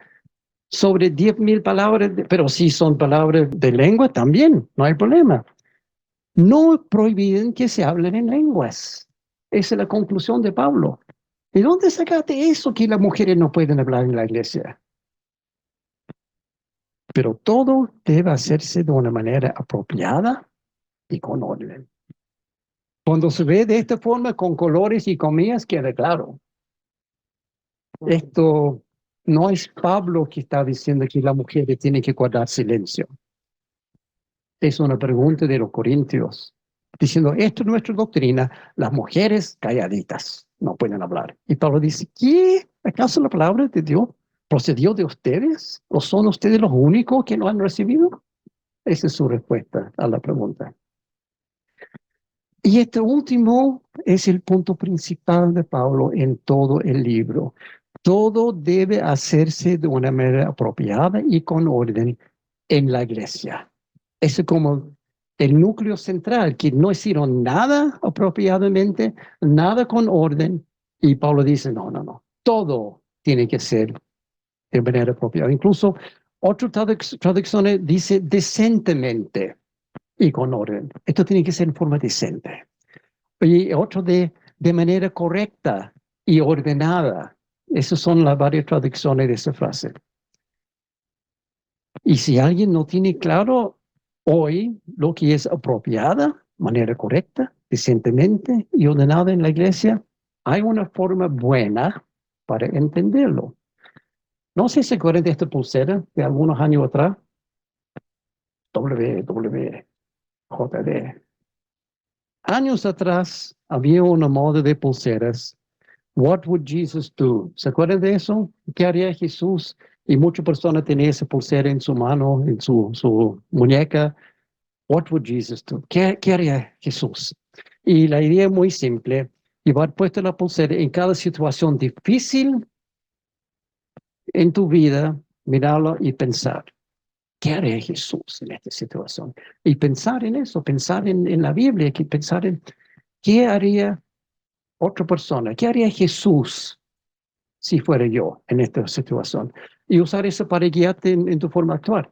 sobre 10,000 palabras, pero si son palabras de lengua también, no hay problema. No prohíben que se hablen en lenguas. Esa es la conclusión de Pablo. ¿De dónde sacaste eso que las mujeres no pueden hablar en la iglesia? Pero todo debe hacerse de una manera apropiada y con orden. Cuando se ve de esta forma, con colores y comillas, queda claro. Esto no es Pablo que está diciendo que las mujeres tienen que guardar silencio. Es una pregunta de los corintios, diciendo, esto es nuestra doctrina, las mujeres calladitas, no pueden hablar. Y Pablo dice, ¿qué? ¿Acaso la palabra de Dios ¿Procedió de ustedes? ¿O son ustedes los únicos que lo han recibido? Esa es su respuesta a la pregunta. Y este último es el punto principal de Pablo en todo el libro. Todo debe hacerse de una manera apropiada y con orden en la iglesia. Ese es como el núcleo central, que no hicieron nada apropiadamente, nada con orden. Y Pablo dice, no, todo tiene que ser de manera apropiada. Incluso otras traducciones dice decentemente y con orden. Esto tiene que ser en forma decente. Y otro de manera correcta y ordenada. Esas son las varias traducciones de esa frase. Y si alguien no tiene claro hoy lo que es apropiada, manera correcta, decentemente y ordenada en la iglesia, hay una forma buena para entenderlo. No sé si se acuerdan de esta pulsera de algunos años atrás. WWJD. Años atrás había una moda de pulseras. What would Jesus do? ¿Se acuerdan de eso? ¿Qué haría Jesús? Y muchas personas tenían esa pulsera en su mano, en su muñeca. What would Jesus do? ¿Qué haría Jesús? Y la idea es muy simple. Llevar puesta la pulsera en cada situación difícil en tu vida, mirarlo y pensar. ¿Qué haría Jesús en esta situación? Y pensar en eso, pensar en la Biblia, pensar en qué haría otra persona, qué haría Jesús si fuera yo en esta situación. Y usar eso para guiarte en tu forma de actuar.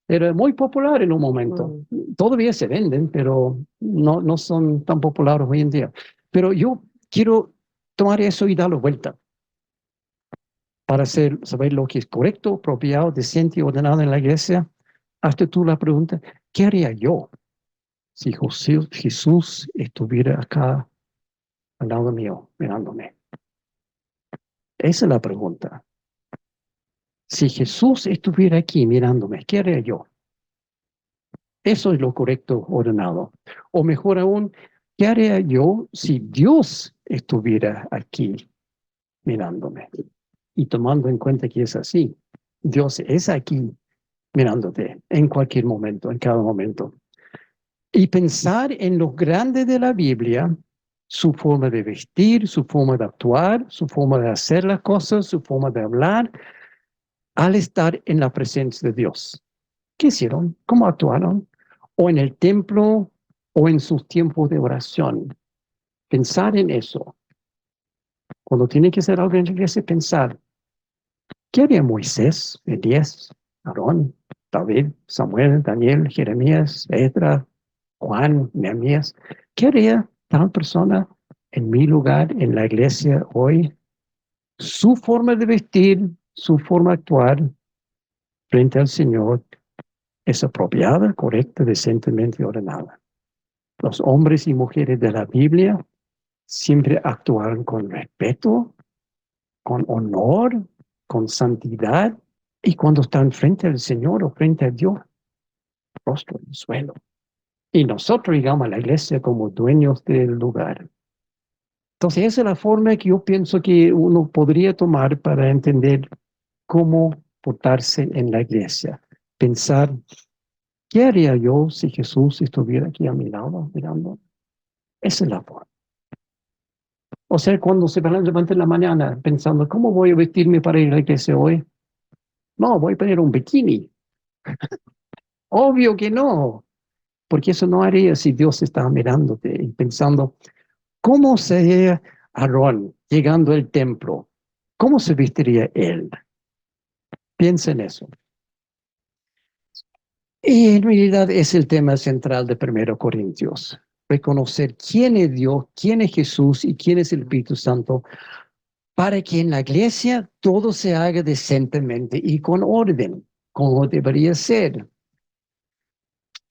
Era muy popular en un momento. Todavía se venden, pero no son tan populares hoy en día. Pero yo quiero tomar eso y darlo vuelta para saber lo que es correcto, apropiado, decente y ordenado en la iglesia. Hazte tú la pregunta, ¿qué haría yo si Jesús estuviera acá al lado mío, mirándome? Esa es la pregunta. Si Jesús estuviera aquí mirándome, ¿qué haría yo? Eso es lo correcto, ordenado. O mejor aún, ¿qué haría yo si Dios estuviera aquí mirándome? Y tomando en cuenta que es así, Dios es aquí mirándote en cualquier momento, en cada momento. Y pensar en lo grande de la Biblia, su forma de vestir, su forma de actuar, su forma de hacer las cosas, su forma de hablar, al estar en la presencia de Dios. ¿Qué hicieron? ¿Cómo actuaron? O en el templo o en sus tiempos de oración. Pensar en eso. Cuando tiene que hacer algo en la iglesia, pensar, ¿qué haría Moisés, Elías, Aarón, David, Samuel, Daniel, Jeremías, Esdras, Juan, Nehemías? ¿Qué haría tal persona en mi lugar en la iglesia hoy? Su forma de vestir, su forma de actuar frente al Señor es apropiada, correcta, decentemente ordenada. Los hombres y mujeres de la Biblia siempre actuaron con respeto, con honor, con santidad, y cuando están frente al Señor o frente a Dios, rostro en el suelo. Y nosotros llegamos a la iglesia como dueños del lugar. Entonces, esa es la forma que yo pienso que uno podría tomar para entender cómo portarse en la iglesia. Pensar, ¿qué haría yo si Jesús estuviera aquí a mi lado mirando? Esa es la forma. O sea, cuando se levanta en la mañana pensando, ¿cómo voy a vestirme para ir a la iglesia hoy? No, voy a poner un bikini. Obvio que no, porque eso no haría si Dios estaba mirándote y pensando, ¿cómo sería Aarón llegando al templo? ¿Cómo se vestiría él? Piensa en eso. Y en realidad es el tema central de 1 Corintios. Reconocer quién es Dios, quién es Jesús y quién es el Espíritu Santo, para que en la iglesia todo se haga decentemente y con orden, como debería ser.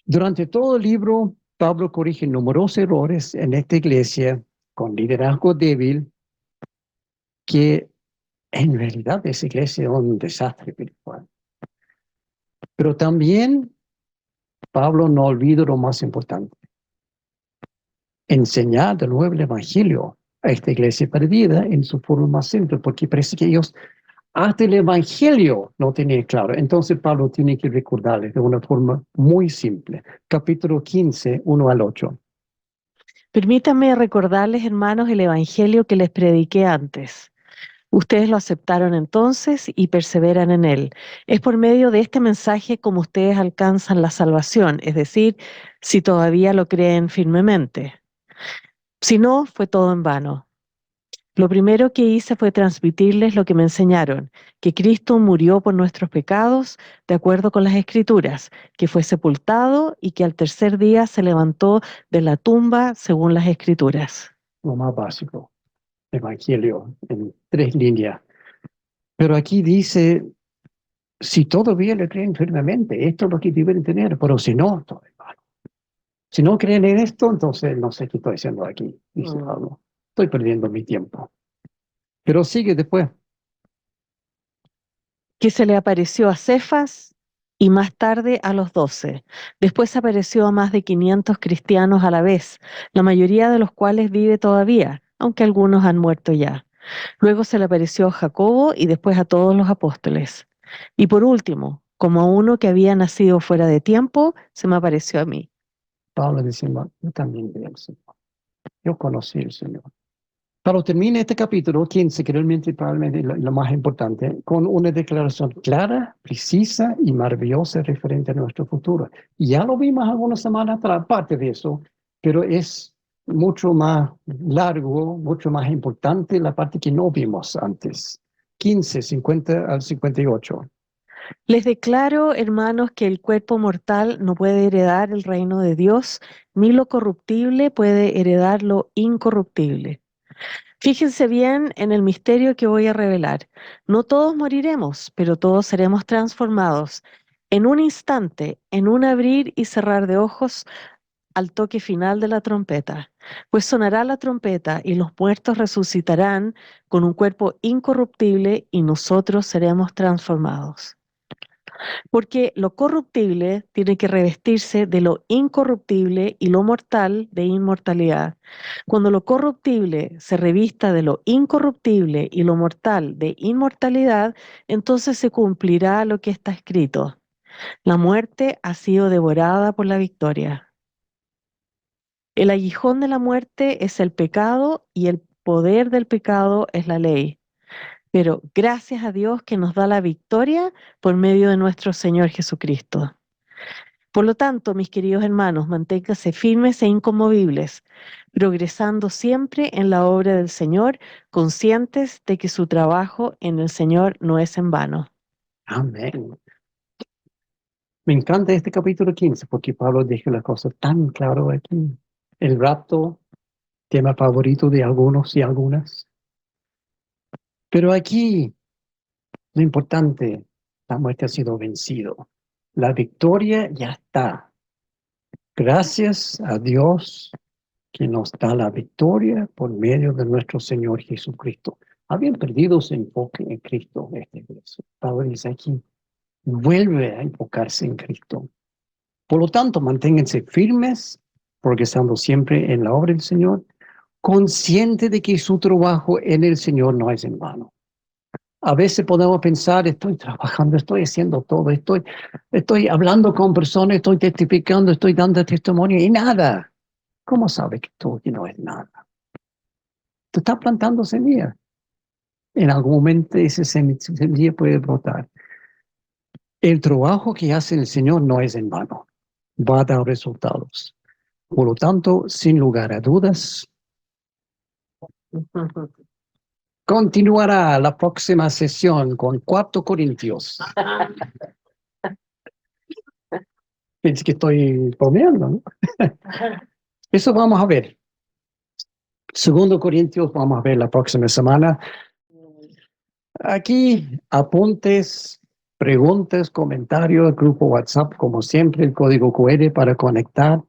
Durante todo el libro, Pablo corrige numerosos errores en esta iglesia con liderazgo débil, que en realidad esa iglesia es un desastre espiritual. Pero también Pablo no olvida lo más importante: enseñar de nuevo el evangelio a esta iglesia perdida en su forma más simple, porque parece que ellos Hasta el Evangelio no tenía claro. Entonces Pablo tiene que recordarles de una forma muy simple. Capítulo 15, 1 al 8.
Permítanme recordarles, hermanos, el Evangelio que les prediqué antes. Ustedes lo aceptaron entonces y perseveran en él. Es por medio de este mensaje como ustedes alcanzan la salvación, es decir, si todavía lo creen firmemente. Si no, fue todo en vano. Lo primero que hice fue transmitirles lo que me enseñaron, que Cristo murió por nuestros pecados de acuerdo con las Escrituras, que fue sepultado y que al tercer día se levantó de la tumba según las Escrituras.
Lo más básico. Evangelio en 3 líneas. Pero aquí dice, si todavía le creen firmemente, esto es lo que deben tener, pero si no, todo es malo. Si no creen en esto, entonces no sé qué estoy haciendo aquí, dice Pablo. Estoy perdiendo mi tiempo. Pero sigue después.
Que se le apareció a Cefas y más tarde a los 12. Después apareció a más de 500 cristianos a la vez, la mayoría de los cuales vive todavía, aunque algunos han muerto ya. Luego se le apareció a Jacobo y después a todos los apóstoles. Y por último, como a uno que había nacido fuera de tiempo, se me apareció a mí.
Pablo diciendo, yo también vi al Señor. Yo conocí al Señor. Pablo termina este capítulo 15, que realmente probablemente lo más importante, con una declaración clara, precisa y maravillosa referente a nuestro futuro. Y ya lo vimos algunas semanas atrás, parte de eso, pero es mucho más largo, mucho más importante la parte que no vimos antes. 15, 50 al 58.
Les declaro, hermanos, que el cuerpo mortal no puede heredar el reino de Dios, ni lo corruptible puede heredar lo incorruptible. Fíjense bien en el misterio que voy a revelar. No todos moriremos, pero todos seremos transformados en un instante, en un abrir y cerrar de ojos, al toque final de la trompeta. Pues sonará la trompeta y los muertos resucitarán con un cuerpo incorruptible y nosotros seremos transformados. Porque lo corruptible tiene que revestirse de lo incorruptible y lo mortal de inmortalidad. Cuando lo corruptible se revista de lo incorruptible y lo mortal de inmortalidad, entonces se cumplirá lo que está escrito. La muerte ha sido devorada por la victoria. El aguijón de la muerte es el pecado y el poder del pecado es la ley. Pero gracias a Dios que nos da la victoria por medio de nuestro Señor Jesucristo. Por lo tanto, mis queridos hermanos, manténganse firmes e inconmovibles, progresando siempre en la obra del Señor, conscientes de que su trabajo en el Señor no es en vano.
Amén. Me encanta este capítulo 15 porque Pablo deja la cosa tan claro aquí. El rapto, tema favorito de algunos y algunas. Pero aquí, lo importante, la muerte ha sido vencido. La victoria ya está. Gracias a Dios que nos da la victoria por medio de nuestro Señor Jesucristo. Habían perdido su enfoque en Cristo. Pablo dice aquí, vuelve a enfocarse en Cristo. Por lo tanto, manténganse firmes, progresando siempre en la obra del Señor, consciente de que su trabajo en el Señor no es en vano. A veces podemos pensar, estoy trabajando, estoy haciendo todo, estoy hablando con personas, estoy testificando, estoy dando testimonio y nada. ¿Cómo sabe que todo no es nada? Tú estás plantando semillas. En algún momento esa semilla puede brotar. El trabajo que hace el Señor no es en vano. Va a dar resultados. Por lo tanto, sin lugar a dudas, continuará la próxima sesión con 4 Corintios. Pienso que estoy bromeando, ¿no? Eso vamos a ver. 2 Corintios vamos a ver la próxima semana. Aquí apuntes, preguntas, comentarios, grupo WhatsApp, como siempre, el código QR para conectar.